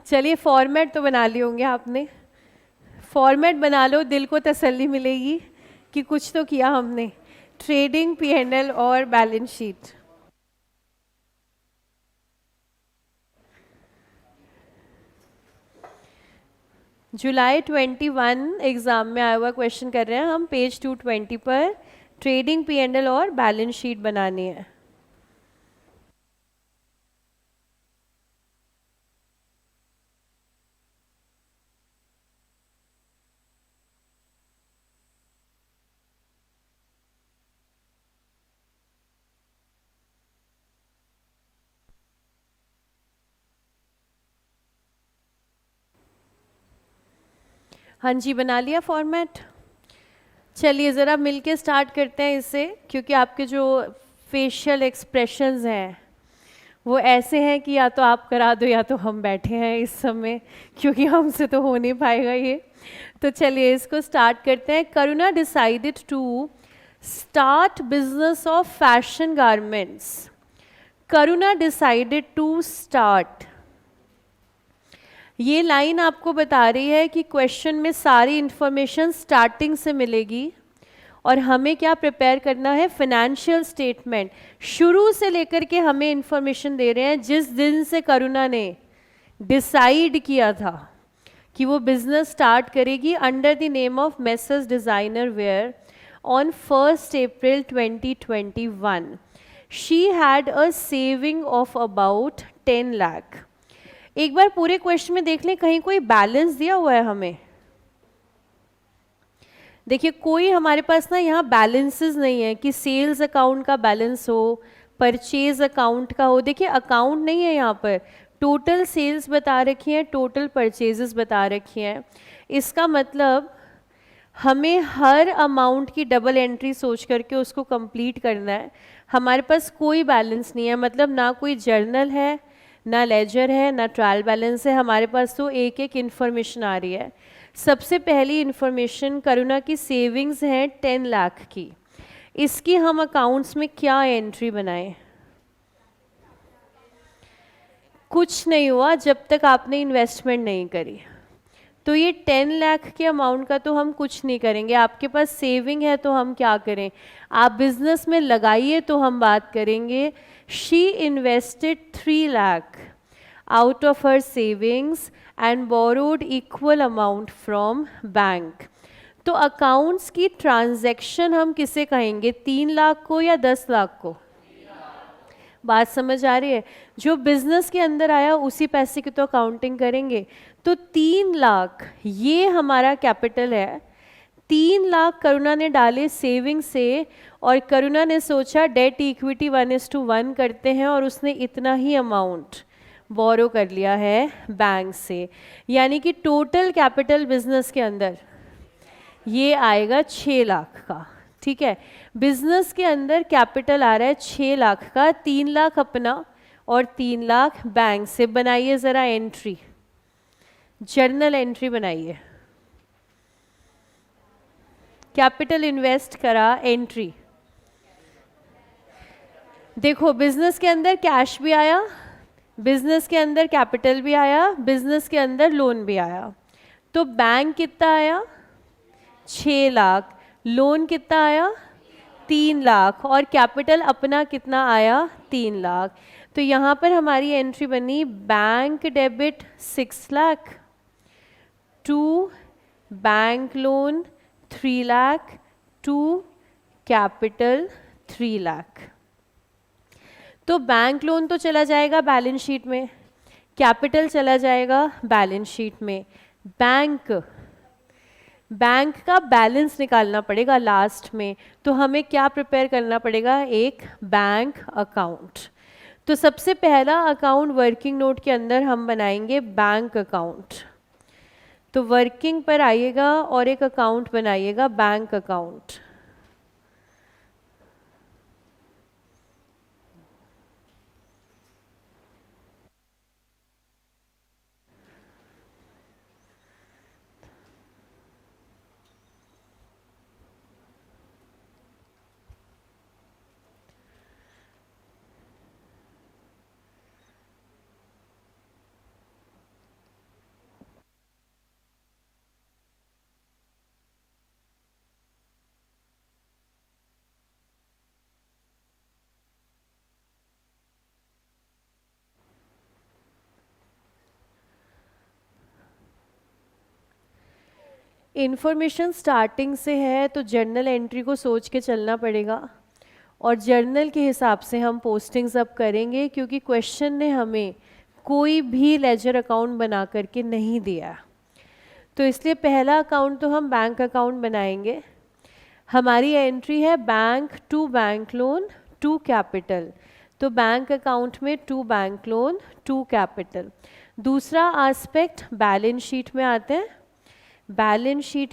A: चलिए फॉर्मेट तो बना लिए होंगे आपने, फॉर्मेट बना लो, दिल को तसल्ली मिलेगी कि कुछ तो किया हमने। ट्रेडिंग, पीएनएल और बैलेंस शीट। जुलाई 21 एग्जाम में आया हुआ क्वेश्चन कर रहे हैं हम, पेज 220 पर। ट्रेडिंग, पीएनएल और बैलेंस शीट बनानी है। हाँ जी, बना लिया फॉर्मेट? चलिए ज़रा मिलके स्टार्ट करते हैं इससे, क्योंकि आपके जो फेशियल एक्सप्रेशंस हैं वो ऐसे हैं कि या तो आप करा दो या तो हम बैठे हैं इस समय, क्योंकि हमसे तो हो नहीं पाएगा ये। तो चलिए इसको स्टार्ट करते हैं। Karuna decided to start business of fashion garments. Karuna decided to start, ये लाइन आपको बता रही है कि क्वेश्चन में सारी इंफॉर्मेशन स्टार्टिंग से मिलेगी और हमें क्या प्रिपेयर करना है? Financial statement. शुरू से लेकर के हमें इंफॉर्मेशन दे रहे हैं जिस दिन से करुणा ने डिसाइड किया था कि वो बिजनेस स्टार्ट करेगी under the name of messrs designer wear on 1 April 2021। She had a saving of about 10 lakh. एक बार पूरे क्वेश्चन में देख लें, कहीं कोई बैलेंस दिया हुआ है हमें? देखिए कोई हमारे पास ना यहाँ बैलेंसेस नहीं है कि सेल्स अकाउंट का बैलेंस हो, परचेज अकाउंट का हो। देखिए अकाउंट नहीं है यहाँ पर, टोटल सेल्स बता रखी हैं, टोटल परचेजेस बता रखी हैं। इसका मतलब हमें हर अमाउंट की डबल एंट्री सोच करके उसको कंप्लीट करना है। हमारे पास कोई बैलेंस नहीं है, मतलब ना कोई जर्नल है, ना लेजर है, ना ट्रायल बैलेंस है, हमारे पास तो एक एक इन्फॉर्मेशन आ रही है। सबसे पहली इन्फॉर्मेशन करुणा की सेविंग्स हैं 10 लाख की। इसकी हम अकाउंट्स में क्या एंट्री बनाएं? कुछ नहीं हुआ जब तक आपने इन्वेस्टमेंट नहीं करी। तो ये 10 लाख के अमाउंट का तो हम कुछ नहीं करेंगे। आपके पास सेविंग है तो हम क्या करें? आप बिजनेस में लगाइए तो हम बात करेंगे। She invested 3 lakh out of her savings and borrowed equal amount from bank. तो अकाउंट्स की ट्रांजैक्शन हम किसे कहेंगे? 3 लाख को या 10 लाख को? बात समझ आ रही है? जो बिजनेस के अंदर आया उसी पैसे की तो अकाउंटिंग करेंगे। तो 3 लाख ये हमारा कैपिटल है। 3 लाख करुणा ने डाले सेविंग से, और करुणा ने सोचा डेट इक्विटी 1:1 करते हैं, और उसने इतना ही अमाउंट बोरो कर लिया है बैंक से। यानी कि टोटल कैपिटल बिजनेस के अंदर ये आएगा 6 लाख का। ठीक है, बिजनेस के अंदर कैपिटल आ रहा है 6 लाख का, 3 लाख अपना और 3 लाख बैंक से। बनाइए ज़रा एंट्री, जर्नल एंट्री बनाइए। कैपिटल इन्वेस्ट करा, एंट्री। देखो बिजनेस के अंदर कैश भी आया, बिजनेस के अंदर कैपिटल भी आया, बिजनेस के अंदर लोन भी आया। तो बैंक कितना आया? 6 लाख। लोन कितना आया? 3 लाख। और कैपिटल अपना कितना आया? 3 लाख। तो यहाँ पर हमारी एंट्री बनी bank debit 6 lakh to bank loan 3 lakh to capital 3 lakh. तो बैंक लोन तो चला जाएगा बैलेंस शीट में, कैपिटल चला जाएगा बैलेंस शीट में। बैंक का बैलेंस निकालना पड़ेगा लास्ट में, तो हमें क्या प्रिपेयर करना पड़ेगा? एक बैंक अकाउंट। तो सबसे पहला अकाउंट वर्किंग नोट के अंदर हम बनाएंगे बैंक अकाउंट। तो वर्किंग पर आइएगा और एक अकाउंट बनाइएगा बैंक अकाउंट। इन्फॉर्मेशन स्टार्टिंग से है तो जर्नल एंट्री को सोच के चलना पड़ेगा, और जर्नल के हिसाब से हम पोस्टिंग्स अब करेंगे, क्योंकि क्वेश्चन ने हमें कोई भी लेजर अकाउंट बना करके नहीं दिया। तो इसलिए पहला अकाउंट तो हम बैंक अकाउंट बनाएंगे। हमारी एंट्री है bank to bank loan to capital. तो बैंक अकाउंट में to bank loan to capital. दूसरा एस्पेक्ट बैलेंस शीट में आते हैं। बैलेंस शीट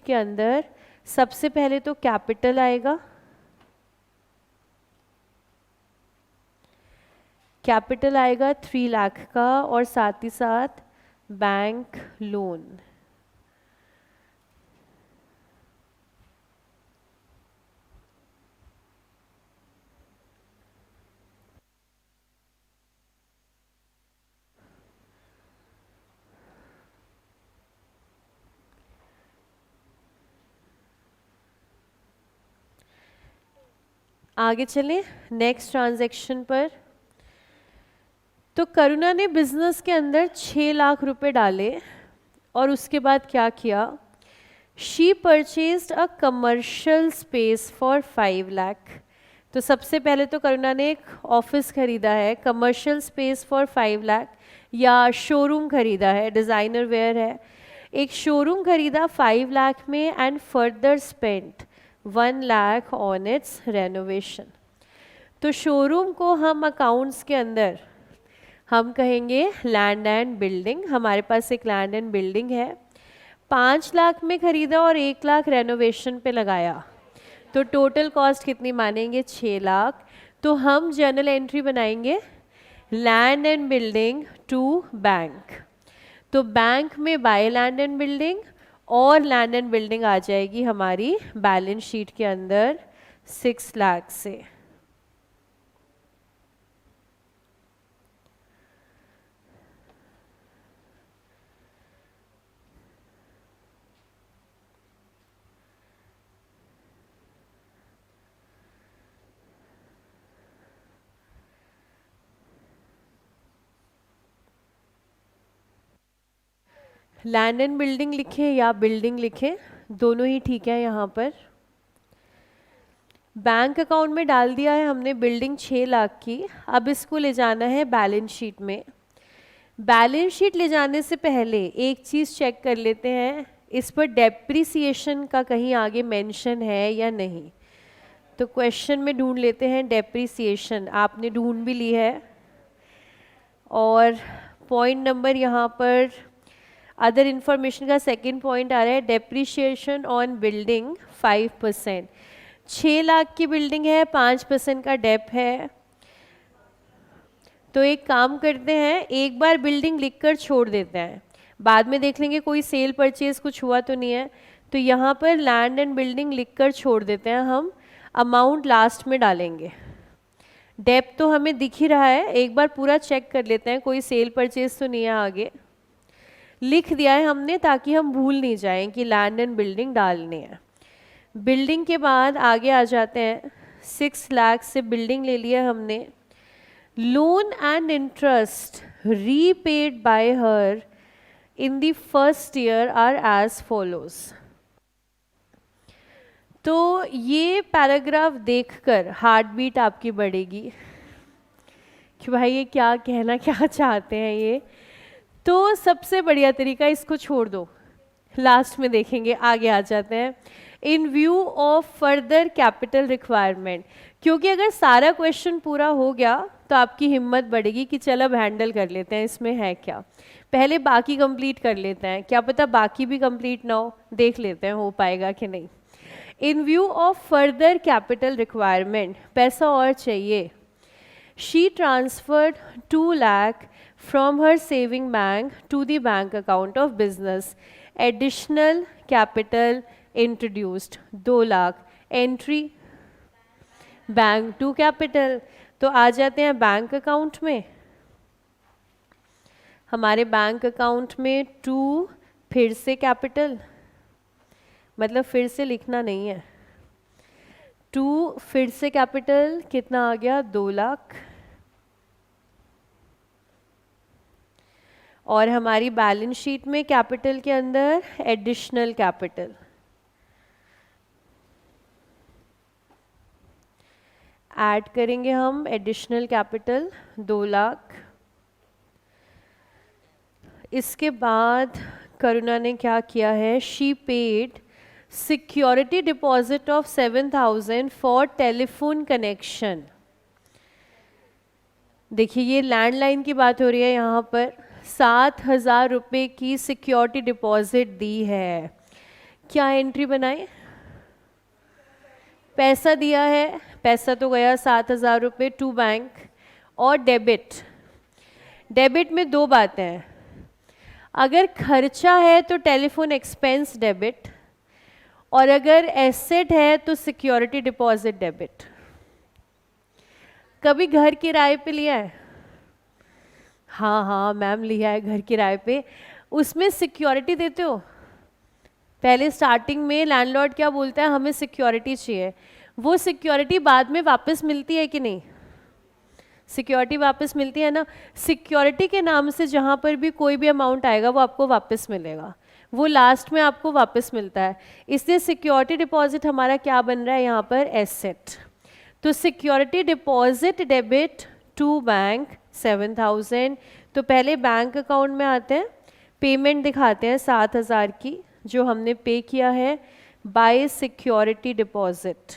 A: के अंदर सबसे पहले तो कैपिटल आएगा। कैपिटल आएगा 3 लाख का, और साथ ही साथ बैंक लोन। आगे चलें नेक्स्ट ट्रांजैक्शन पर। तो करुणा ने बिजनेस के अंदर 6 लाख रुपए डाले, और उसके बाद क्या किया? She purchased a commercial space for 5 lakh. तो सबसे पहले तो करुणा ने एक ऑफिस खरीदा है, कमर्शियल स्पेस फॉर 5 लाख, या शोरूम खरीदा है, डिज़ाइनर वेयर है। एक शोरूम खरीदा 5 लाख में, and further spent 1 lakh on it's renovation. तो शोरूम को हम अकाउंट्स के अंदर हम कहेंगे लैंड एंड बिल्डिंग। हमारे पास एक लैंड एंड बिल्डिंग है, 5 लाख में खरीदा और 1 लाख रेनोवेशन पे लगाया, तो टोटल कॉस्ट कितनी मानेंगे? 6 लाख। तो हम जर्नल एंट्री बनाएंगे land and building to bank. तो बैंक में बाय लैंड एंड बिल्डिंग, और लैंड एंड बिल्डिंग आ जाएगी हमारी बैलेंस शीट के अंदर 6 लाख से। लैंड एंड बिल्डिंग लिखें या बिल्डिंग लिखें, दोनों ही ठीक है। यहाँ पर बैंक अकाउंट में डाल दिया है हमने बिल्डिंग 6 लाख की। अब इसको ले जाना है बैलेंस शीट में। बैलेंस शीट ले जाने से पहले एक चीज़ चेक कर लेते हैं, इस पर डेप्रिसिएशन का कहीं आगे मेंशन है या नहीं। तो क्वेश्चन में ढूंढ लेते हैं डेप्रिसिएशन, आपने ढूंढ भी ली है। और पॉइंट नंबर यहाँ पर अदर इन्फॉर्मेशन का सेकंड पॉइंट आ रहा है, डेप्रिसिएशन ऑन बिल्डिंग 5%। 6 लाख की बिल्डिंग है, 5% का डेप है। तो एक काम करते हैं, एक बार बिल्डिंग लिखकर छोड़ देते हैं, बाद में देख लेंगे कोई सेल परचेज कुछ हुआ तो नहीं है। तो यहाँ पर लैंड एंड बिल्डिंग लिखकर छोड़ देते हैं हम, अमाउंट लास्ट में डालेंगे। डेप तो हमें दिख ही रहा है, एक बार पूरा चेक कर लेते हैं कोई सेल परचेज तो नहीं है आगे। लिख दिया है हमने ताकि हम भूल नहीं जाएं कि लैंड एंड बिल्डिंग डालनी है। बिल्डिंग के बाद आगे आ जाते हैं, 6 लाख से बिल्डिंग ले लिया हमने। Loan and interest repaid by her in the first year are as follows. तो ये पैराग्राफ देखकर हार्ट बीट आपकी बढ़ेगी कि भाई ये क्या कहना क्या चाहते हैं ये। तो सबसे बढ़िया तरीका, इसको छोड़ दो, लास्ट में देखेंगे। आगे आ जाते हैं, इन view of further capital requirement. क्योंकि अगर सारा क्वेश्चन पूरा हो गया तो आपकी हिम्मत बढ़ेगी कि चल अब हैंडल कर लेते हैं, इसमें है क्या। पहले बाकी कंप्लीट कर लेते हैं, क्या पता बाकी भी कंप्लीट ना हो, देख लेते हैं हो पाएगा कि नहीं। इन view of further capital requirement, पैसा और चाहिए। She transferred 2 lakh from her saving bank to the bank account of business. Additional capital introduced 2 lakh. Entry bank to capital. तो आ जाते हैं बैंक अकाउंट में। हमारे बैंक अकाउंट में 2 फिर से कैपिटल, मतलब फिर से लिखना नहीं है, 2 फिर से कैपिटल कितना आ गया? 2 लाख। और हमारी बैलेंस शीट में कैपिटल के अंदर एडिशनल कैपिटल, ऐड करेंगे हम एडिशनल कैपिटल 2 लाख। इसके बाद करुणा ने क्या किया है, she paid security deposit of 7,000 for telephone connection. देखिए ये लैंडलाइन की बात हो रही है, यहाँ पर 7,000 रुपये की सिक्योरिटी डिपॉजिट दी है। क्या एंट्री बनाए? पैसा दिया है, पैसा तो गया 7,000 रुपये टू बैंक। और डेबिट, डेबिट में 2 बातें हैं, अगर खर्चा है तो टेलीफोन एक्सपेंस डेबिट, और अगर एसेट है तो सिक्योरिटी डिपॉजिट डेबिट। कभी घर किराए पे लिया है? हाँ हाँ मैम लिया है घर किराए पे। उसमें सिक्योरिटी देते हो? पहले स्टार्टिंग में लैंडलॉर्ड क्या बोलता है, हमें सिक्योरिटी चाहिए। वो सिक्योरिटी बाद में वापस मिलती है कि नहीं? सिक्योरिटी वापस मिलती है ना। सिक्योरिटी के नाम से जहाँ पर भी कोई भी अमाउंट आएगा वो आपको वापस मिलेगा, वो लास्ट में आपको वापस मिलता है। इसलिए सिक्योरिटी डिपॉजिट हमारा क्या बन रहा है यहाँ पर? एसेट। तो security deposit debit to bank 7,000। तो पहले बैंक अकाउंट में आते हैं, पेमेंट दिखाते हैं 7,000 की जो हमने पे किया है bye security deposit.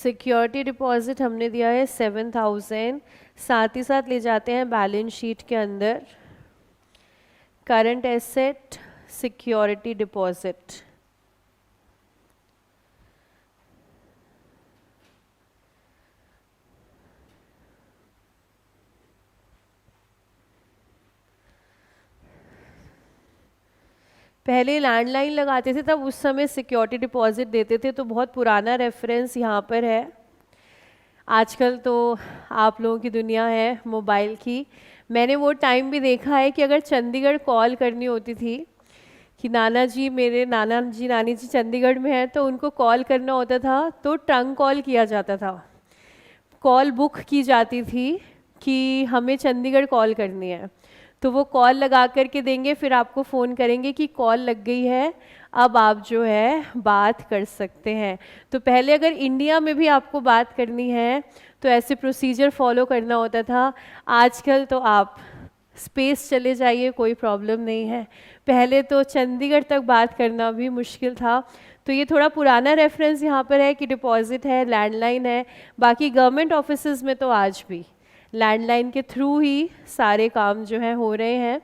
A: Security deposit हमने दिया है 7,000, साथ ही साथ ले जाते हैं बैलेंस शीट के अंदर करंट एसेट सिक्योरिटी डिपॉजिट। पहले लैंडलाइन लगाते थे तब उस समय सिक्योरिटी डिपॉजिट देते थे, तो बहुत पुराना रेफरेंस यहाँ पर है। आजकल तो आप लोगों की दुनिया है मोबाइल की। मैंने वो टाइम भी देखा है कि अगर चंडीगढ़ कॉल करनी होती थी कि नाना जी, मेरे नाना जी नानी जी चंडीगढ़ में हैं, तो उनको कॉल करना होता था तो ट्रंक कॉल किया जाता था। कॉल बुक की जाती थी कि हमें चंडीगढ़ कॉल करनी है, तो वो कॉल लगा करके देंगे, फिर आपको फ़ोन करेंगे कि कॉल लग गई है, अब आप जो है बात कर सकते हैं। तो पहले अगर इंडिया में भी आपको बात करनी है तो ऐसे प्रोसीजर फॉलो करना होता था। आजकल तो आप स्पेस चले जाइए, कोई प्रॉब्लम नहीं है। पहले तो चंडीगढ़ तक बात करना भी मुश्किल था। तो ये थोड़ा पुराना रेफरेंस यहाँ पर है कि डिपॉजिट है, लैंडलाइन है। बाकी गवर्नमेंट ऑफिसेज में तो आज भी लैंडलाइन के थ्रू ही सारे काम जो हैं हो रहे हैं।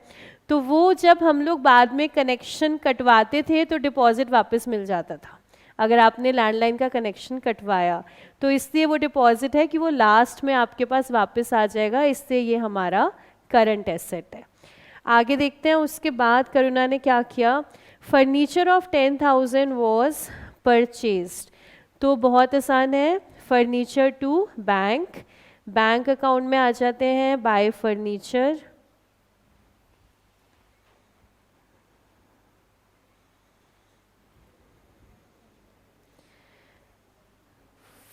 A: तो वो जब हम लोग बाद में कनेक्शन कटवाते थे तो डिपॉजिट वापस मिल जाता था अगर आपने लैंडलाइन का कनेक्शन कटवाया, तो इसलिए वो डिपॉजिट है कि वो लास्ट में आपके पास वापस आ जाएगा, इससे ये हमारा करंट एसेट है। आगे देखते हैं उसके बाद करुणा ने क्या किया। Furniture of 10,000 was purchased. तो बहुत आसान है, furniture to bank, bank account में आ जाते हैं बाय फर्नीचर।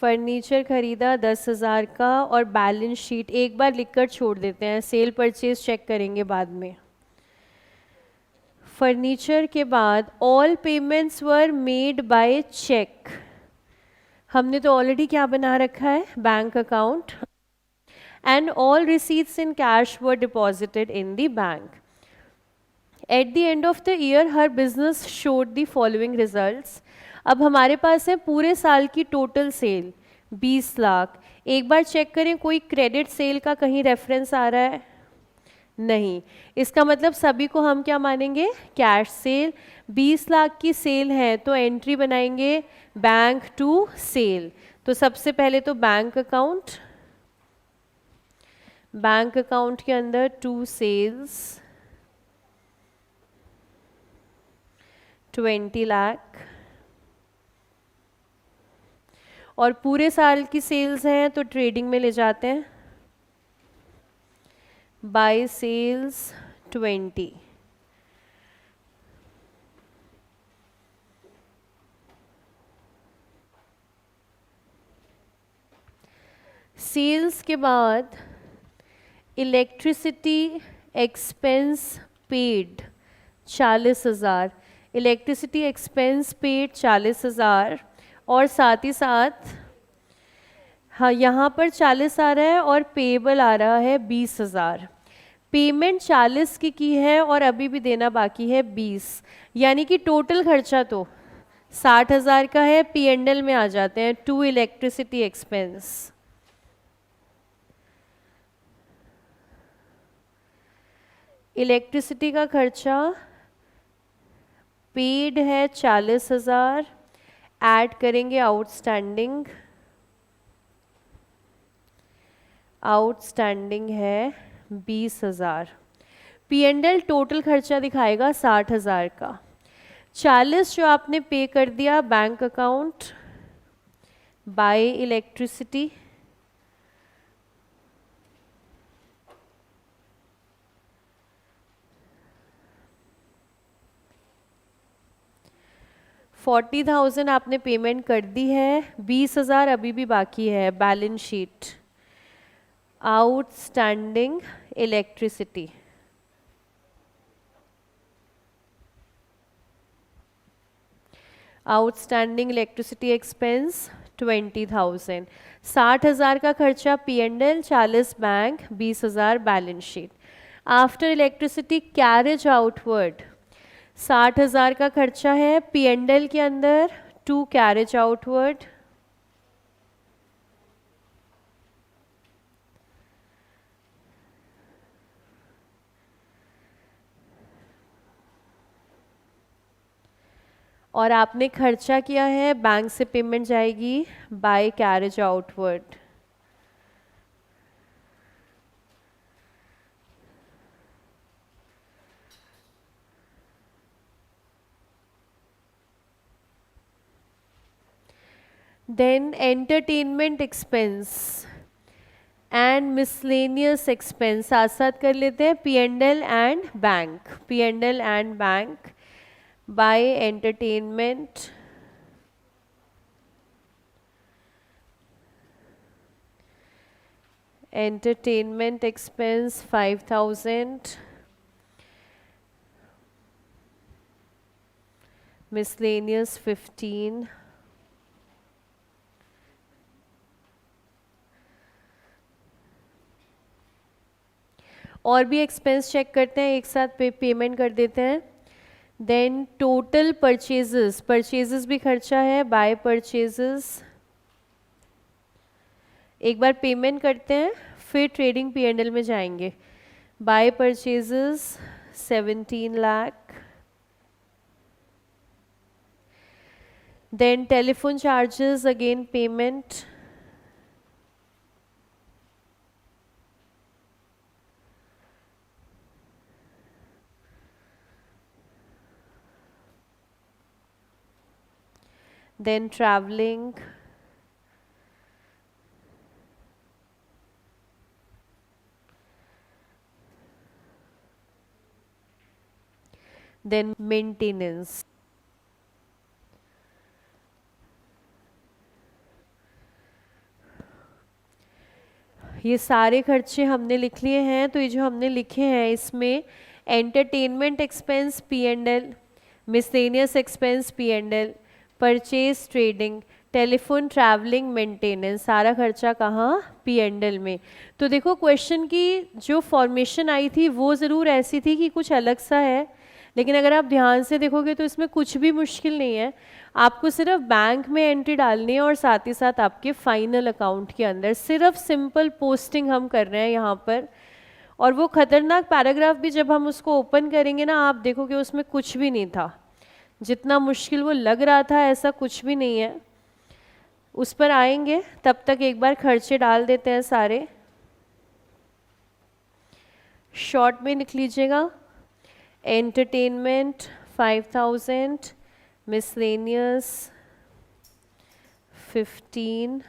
A: फर्नीचर खरीदा 10,000 का और बैलेंस शीट एक बार लिखकर छोड़ देते हैं, सेल परचेज चेक करेंगे बाद में। फर्नीचर के बाद all payments were made by cheque. हमने तो ऑलरेडी क्या बना रखा है, bank account. And all receipts in cash were deposited in the bank. At the end of the year her business showed the following results. अब हमारे पास है पूरे साल की टोटल सेल 20 लाख। एक बार चेक करें कोई क्रेडिट सेल का कहीं रेफरेंस आ रहा है? नहीं। इसका मतलब सभी को हम क्या मानेंगे, कैश सेल। 20 लाख की सेल है तो एंट्री बनाएंगे बैंक टू सेल। तो सबसे पहले तो बैंक अकाउंट, बैंक अकाउंट के अंदर टू सेल्स 20 लाख, और पूरे साल की सेल्स हैं तो ट्रेडिंग में ले जाते हैं बाय सेल्स 20। सेल्स के बाद electricity expense paid 40,000, electricity expense paid 40,000, और साथ ही साथ हाँ यहाँ पर 40 आ रहा है और पेबल आ रहा है 20,000। पेमेंट 40 की है और अभी भी देना बाकी है 20, यानी कि टोटल खर्चा तो 60,000 का है। P&L में आ जाते हैं टू इलेक्ट्रिसिटी एक्सपेंस। इलेक्ट्रिसिटी का खर्चा पेड है 40,000, ऐड करेंगे आउटस्टैंडिंग, आउटस्टैंडिंग है 20,000। P&L टोटल खर्चा दिखाएगा 60,000 का। 40 जो आपने पे कर दिया बैंक अकाउंट बाय इलेक्ट्रिसिटी, $40,000 आपने पेमेंट कर दी है, 20,000 अभी भी बाकी है balance sheet. Outstanding electricity, outstanding electricity expense 20,000। 60,000 का खर्चा P&L, 40 bank, 20,000 balance sheet. After electricity carriage outward 60,000 का खर्चा है P&L के अंदर टू कैरेज आउटवर्ड, और आपने खर्चा किया है, बैंक से पेमेंट जाएगी by carriage outward. Then entertainment expense and miscellaneous expense साथ साथ कर लेते हैं, P and L and bank, P and L and bank by entertainment entertainment expense 5000, miscellaneous 15, और भी एक्सपेंस चेक करते हैं, एक साथ पेमेंट कर देते हैं। देन टोटल परचेजेस, परचेजेस भी खर्चा है, बाय परचेजेस एक बार पेमेंट करते हैं, फिर ट्रेडिंग पी एंड एल में जाएंगे। By purchases 17 lakh. Then telephone charges again payment, then traveling, then maintenance। ये सारे खर्चे हमने लिख लिए हैं। तो ये जो हमने लिखे हैं इसमें entertainment expense P and L, miscellaneous expense P and L, purchase trading, telephone travelling maintenance, सारा खर्चा कहाँ, पी एंड एल में। तो देखो क्वेश्चन की जो फॉर्मेशन आई थी वो ज़रूर ऐसी थी कि कुछ अलग सा है, लेकिन अगर आप ध्यान से देखोगे तो इसमें कुछ भी मुश्किल नहीं है। आपको सिर्फ बैंक में एंट्री डालनी है और साथ ही साथ आपके फाइनल अकाउंट के अंदर सिर्फ सिंपल पोस्टिंग हम कर रहे हैं यहाँ पर। और वो खतरनाक पैराग्राफ भी जब हम उसको ओपन करेंगे ना, आप देखोगे उसमें कुछ भी नहीं था, जितना मुश्किल वो लग रहा था ऐसा कुछ भी नहीं है। उस पर आएंगे, तब तक एक बार खर्चे डाल देते हैं सारे, शॉर्ट में लिख लीजिएगा। Entertainment 5000, miscellaneous 15,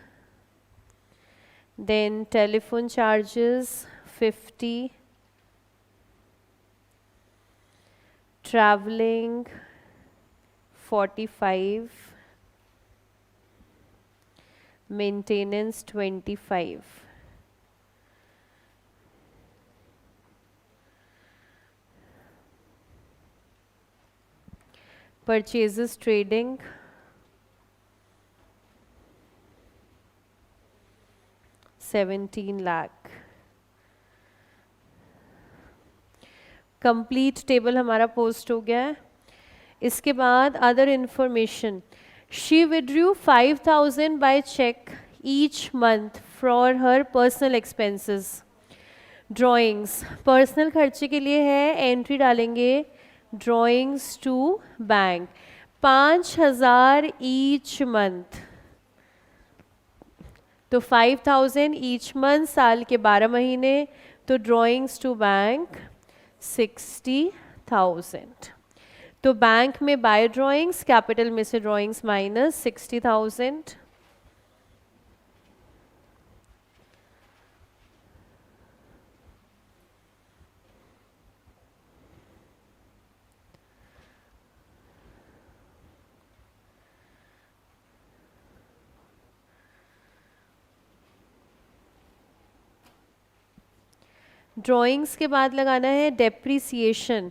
A: then telephone charges 50, traveling 45, maintenance 25। Purchases trading 17 lakh. Complete table हमारा पोस्ट हो गया है। इसके बाद other information, she withdrew 5000 by cheque each month for her personal expenses. Drawings personal खर्चे के लिए है, एंट्री डालेंगे drawings to bank 5000 each month. तो 5000 ईच मंथ, साल के 12 महीने, तो ड्राइंग्स टू बैंक 60,000। तो बैंक में बाय ड्राइंग्स, कैपिटल में से ड्राइंग्स माइनस 60,000। ड्राइंग्स के बाद लगाना है डेप्रीसिएशन।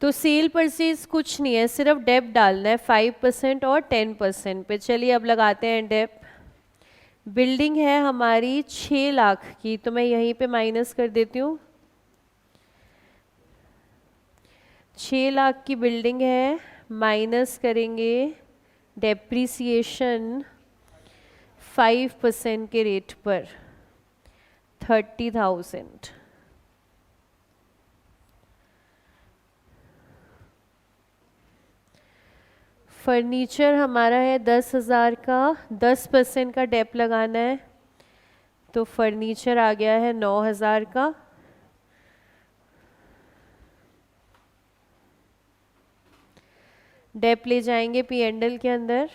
A: तो सेल परचेज कुछ नहीं है, सिर्फ डेप डालना है 5% और 10% पे। चलिए अब लगाते हैं डेप। बिल्डिंग है हमारी 6 लाख की, तो मैं यहीं पे माइनस कर देती हूँ। 6 लाख की बिल्डिंग है, माइनस करेंगे डेप्रीसिएशन 5% के रेट पर 30,000। फर्नीचर हमारा है 10,000 का, 10% का डेप लगाना है, तो फर्नीचर आ गया है 9,000 का। डेप ले जाएंगे पी एंड एल के अंदर।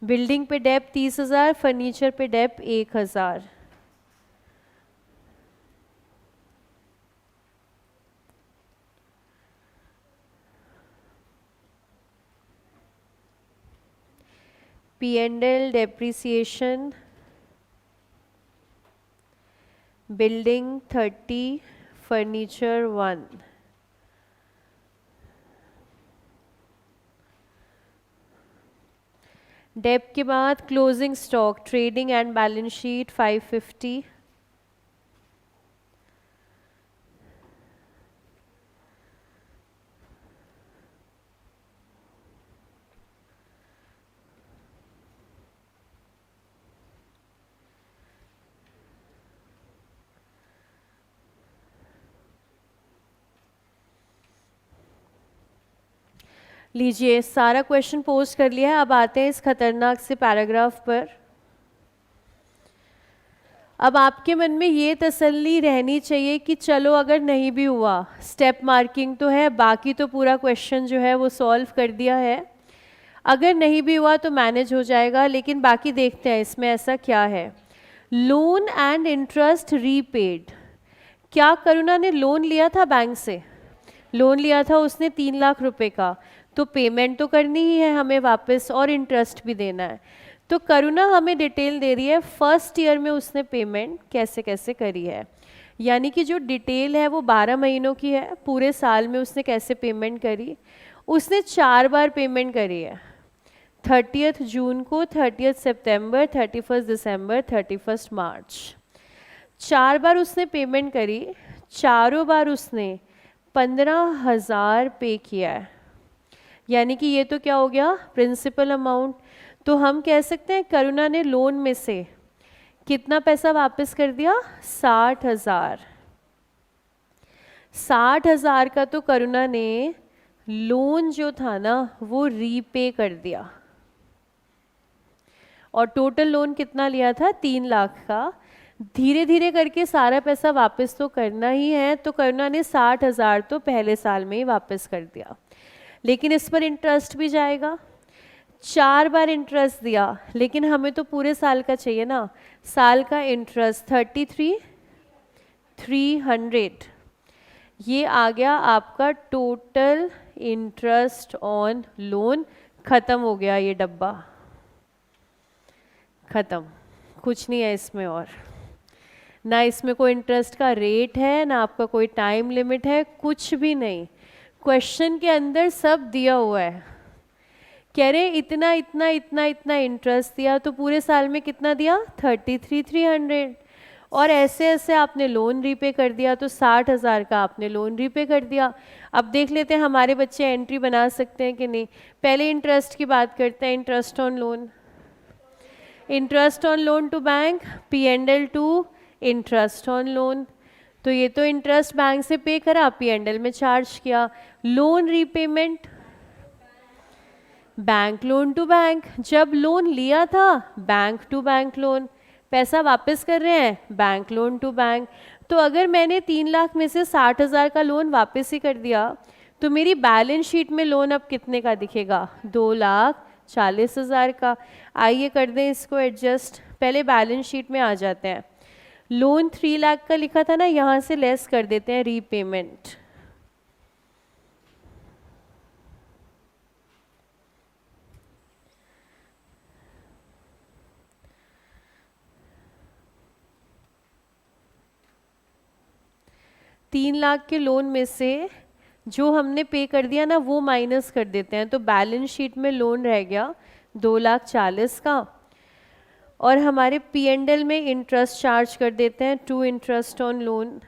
A: बिल्डिंग पे डेप 30,000, फर्नीचर पे dep 1,000। P and L depreciation, building 30, furniture 1। Dep के बाद closing stock, trading and balance sheet 550। लीजिए सारा क्वेश्चन पोस्ट कर लिया है, अब आते हैं इस खतरनाक से पैराग्राफ पर। अब आपके मन में ये तसल्ली रहनी चाहिए कि चलो अगर नहीं भी हुआ, स्टेप मार्किंग तो है, बाकी तो पूरा क्वेश्चन जो है वो सॉल्व कर दिया है। अगर नहीं भी हुआ तो मैनेज हो जाएगा, लेकिन बाकी देखते हैं इसमें ऐसा क्या है। Loan and interest repaid. क्या करुणा ने लोन लिया था बैंक से? लोन लिया था उसने 3 लाख रुपए का, तो पेमेंट तो करनी ही है हमें वापस, और इंटरेस्ट भी देना है। तो करुणा हमें डिटेल दे रही है फर्स्ट ईयर में उसने पेमेंट कैसे कैसे करी है, यानी कि जो डिटेल है वो 12 महीनों की है, पूरे साल में उसने कैसे पेमेंट करी। उसने 4 बार पेमेंट करी है, 30th जून को, 30th सितंबर, 31st दिसंबर, 31st मार्च। 4 बार उसने पेमेंट करी, चारों बार उसने 15,000 पे किया है, यानी कि ये तो क्या हो गया, प्रिंसिपल अमाउंट। तो हम कह सकते हैं करुणा ने लोन में से कितना पैसा वापस कर दिया, 60,000। 60,000 का तो करुणा ने लोन जो था ना वो रीपे कर दिया, और टोटल लोन कितना लिया था, 3 लाख का। धीरे धीरे करके सारा पैसा वापस तो करना ही है, तो करुणा ने 60,000 तो पहले साल में ही वापस कर दिया, लेकिन इस पर इंटरेस्ट भी जाएगा। 4 बार इंटरेस्ट दिया, लेकिन हमें तो पूरे साल का चाहिए ना, साल का इंटरेस्ट 33,300। ये आ गया आपका टोटल इंटरेस्ट ऑन लोन। ख़त्म हो गया ये डब्बा, ख़त्म, कुछ नहीं है इसमें और, ना इसमें कोई इंटरेस्ट का रेट है, ना आपका कोई टाइम लिमिट है, कुछ भी नहीं। क्वेश्चन के अंदर सब दिया हुआ है, कह रहे इतना इतना इतना इतना इंटरेस्ट दिया, तो पूरे साल में कितना दिया, 33,300, और ऐसे ऐसे आपने लोन रीपे कर दिया, तो 60,000 का आपने लोन रीपे कर दिया। अब देख लेते हैं हमारे बच्चे एंट्री बना सकते हैं कि नहीं। पहले इंटरेस्ट की बात करते हैं, interest on loan, interest on loan to bank, P&L to interest on loan. तो ये तो इंटरेस्ट बैंक से पे करा, P&L में चार्ज किया। Loan repayment, bank loan to bank, जब लोन लिया था बैंक टू बैंक लोन, पैसा वापस कर रहे हैं बैंक लोन टू बैंक। तो अगर मैंने 3 लाख में से 60,000 का लोन वापस ही कर दिया, तो मेरी बैलेंस शीट में लोन अब कितने का दिखेगा, 2,40,000 का। आइए कर दें इसको एडजस्ट, पहले बैलेंस शीट में आ जाते हैं। लोन 3 लाख का लिखा था ना, यहाँ से लेस कर देते हैं रीपेमेंट। तीन लाख के लोन में से जो हमने पे कर दिया ना वो माइनस कर देते हैं, तो बैलेंस शीट में लोन रह गया 2,40,000 का, और हमारे P&L में इंटरेस्ट चार्ज कर देते हैं टू इंटरेस्ट ऑन लोन।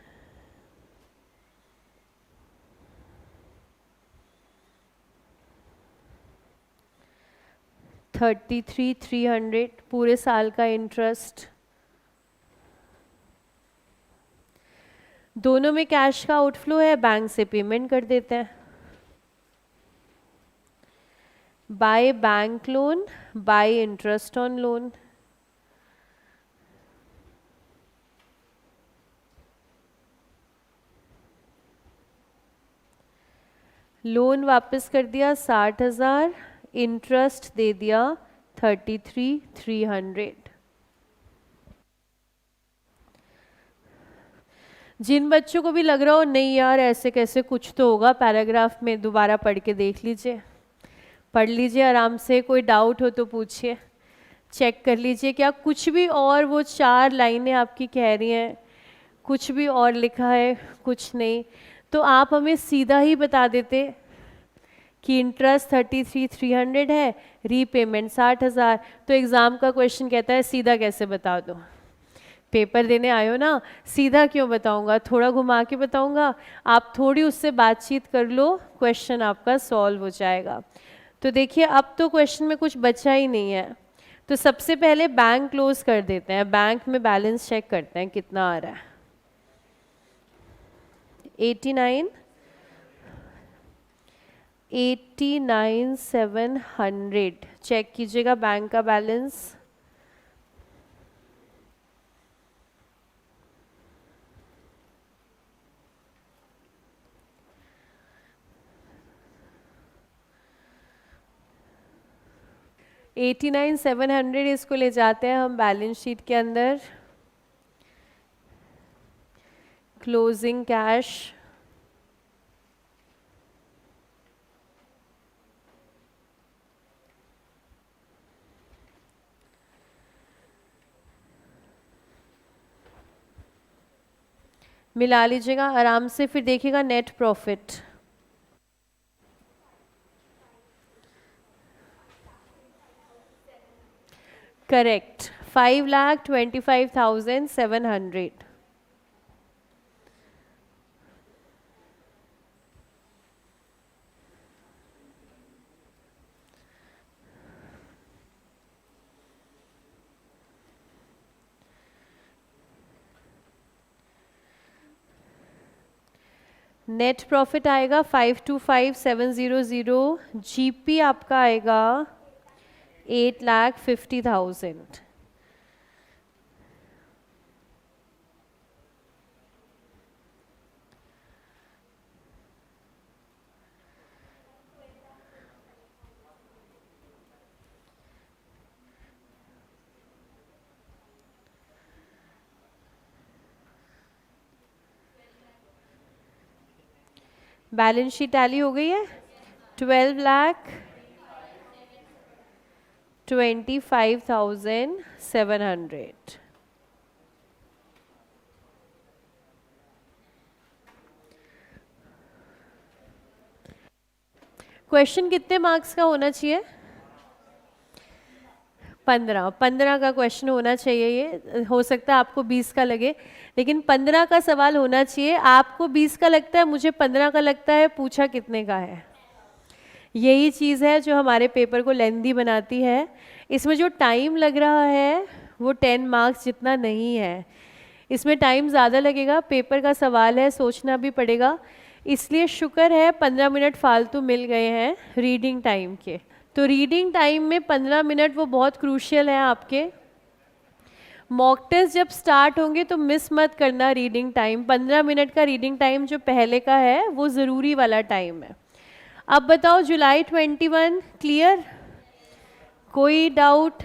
A: $33,300 पूरे साल का इंटरेस्ट। दोनों में कैश का आउटफ्लो है, बैंक से पेमेंट कर देते हैं। By bank loan, bye interest on loan. Loan वापस कर दिया 60,000, इंटरेस्ट दे दिया 33,300। जिन बच्चों को भी लग रहा हो नहीं यार ऐसे कैसे, कुछ तो होगा पैराग्राफ में, दोबारा पढ़ के देख लीजिए, पढ़ लीजिए आराम से, कोई डाउट हो तो पूछिए, चेक कर लीजिए क्या कुछ भी और वो 4 लाइनें आपकी कह रही हैं, कुछ भी और लिखा है, कुछ नहीं, तो आप हमें सीधा ही बता देते कि इंटरेस्ट 33,300 है, रीपेमेंट 60,000। तो एग्ज़ाम का क्वेश्चन कहता है सीधा कैसे बता दो, पेपर देने आयो ना, सीधा क्यों बताऊंगा, थोड़ा घुमा के बताऊंगा, आप थोड़ी उससे बातचीत कर लो, क्वेश्चन आपका सॉल्व हो जाएगा। तो देखिए अब तो क्वेश्चन में कुछ बचा ही नहीं है, तो सबसे पहले बैंक क्लोज कर देते हैं, बैंक में बैलेंस चेक करते हैं कितना आ रहा है। 89,700 चेक कीजिएगा बैंक का बैलेंस। $89,700 इसको ले जाते हैं हम बैलेंस शीट के अंदर, क्लोजिंग कैश, मिला लीजिएगा आराम से, फिर देखिएगा net profit. Correct, 5,25,700। Net profit आएगा 525,700, जीपी आपका आएगा 8,50,000। बैलेंस शीट टैली हो गई है, 12,25,700। क्वेश्चन कितने मार्क्स का होना चाहिए? 15 का क्वेश्चन होना चाहिए, ये हो सकता है आपको 20 का लगे, लेकिन 15 का सवाल होना चाहिए। आपको 20 का लगता है, मुझे 15 का लगता है, पूछा कितने का है। यही चीज़ है जो हमारे पेपर को लेंदी बनाती है। इसमें जो टाइम लग रहा है वो 10 मार्क्स जितना नहीं है, इसमें टाइम ज़्यादा लगेगा, पेपर का सवाल है, सोचना भी पड़ेगा, इसलिए शुक्र है 15 मिनट फालतू मिल गए हैं रीडिंग टाइम के। तो रीडिंग टाइम में 15 मिनट वो बहुत क्रूशियल है आपके। मॉक टेस्ट जब स्टार्ट होंगे तो मिस मत करना रीडिंग टाइम, 15 मिनट का रीडिंग टाइम जो पहले का है वो ज़रूरी वाला टाइम है। अब बताओ जुलाई 21 क्लियर? कोई डाउट?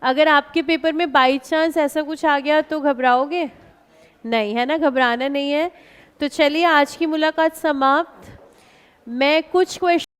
A: अगर आपके पेपर में बाई चांस ऐसा कुछ आ गया तो घबराओगे? नहीं है ना, घबराना नहीं है। तो चलिए आज की मुलाकात समाप्त। मैं कुछ क्वेश्चन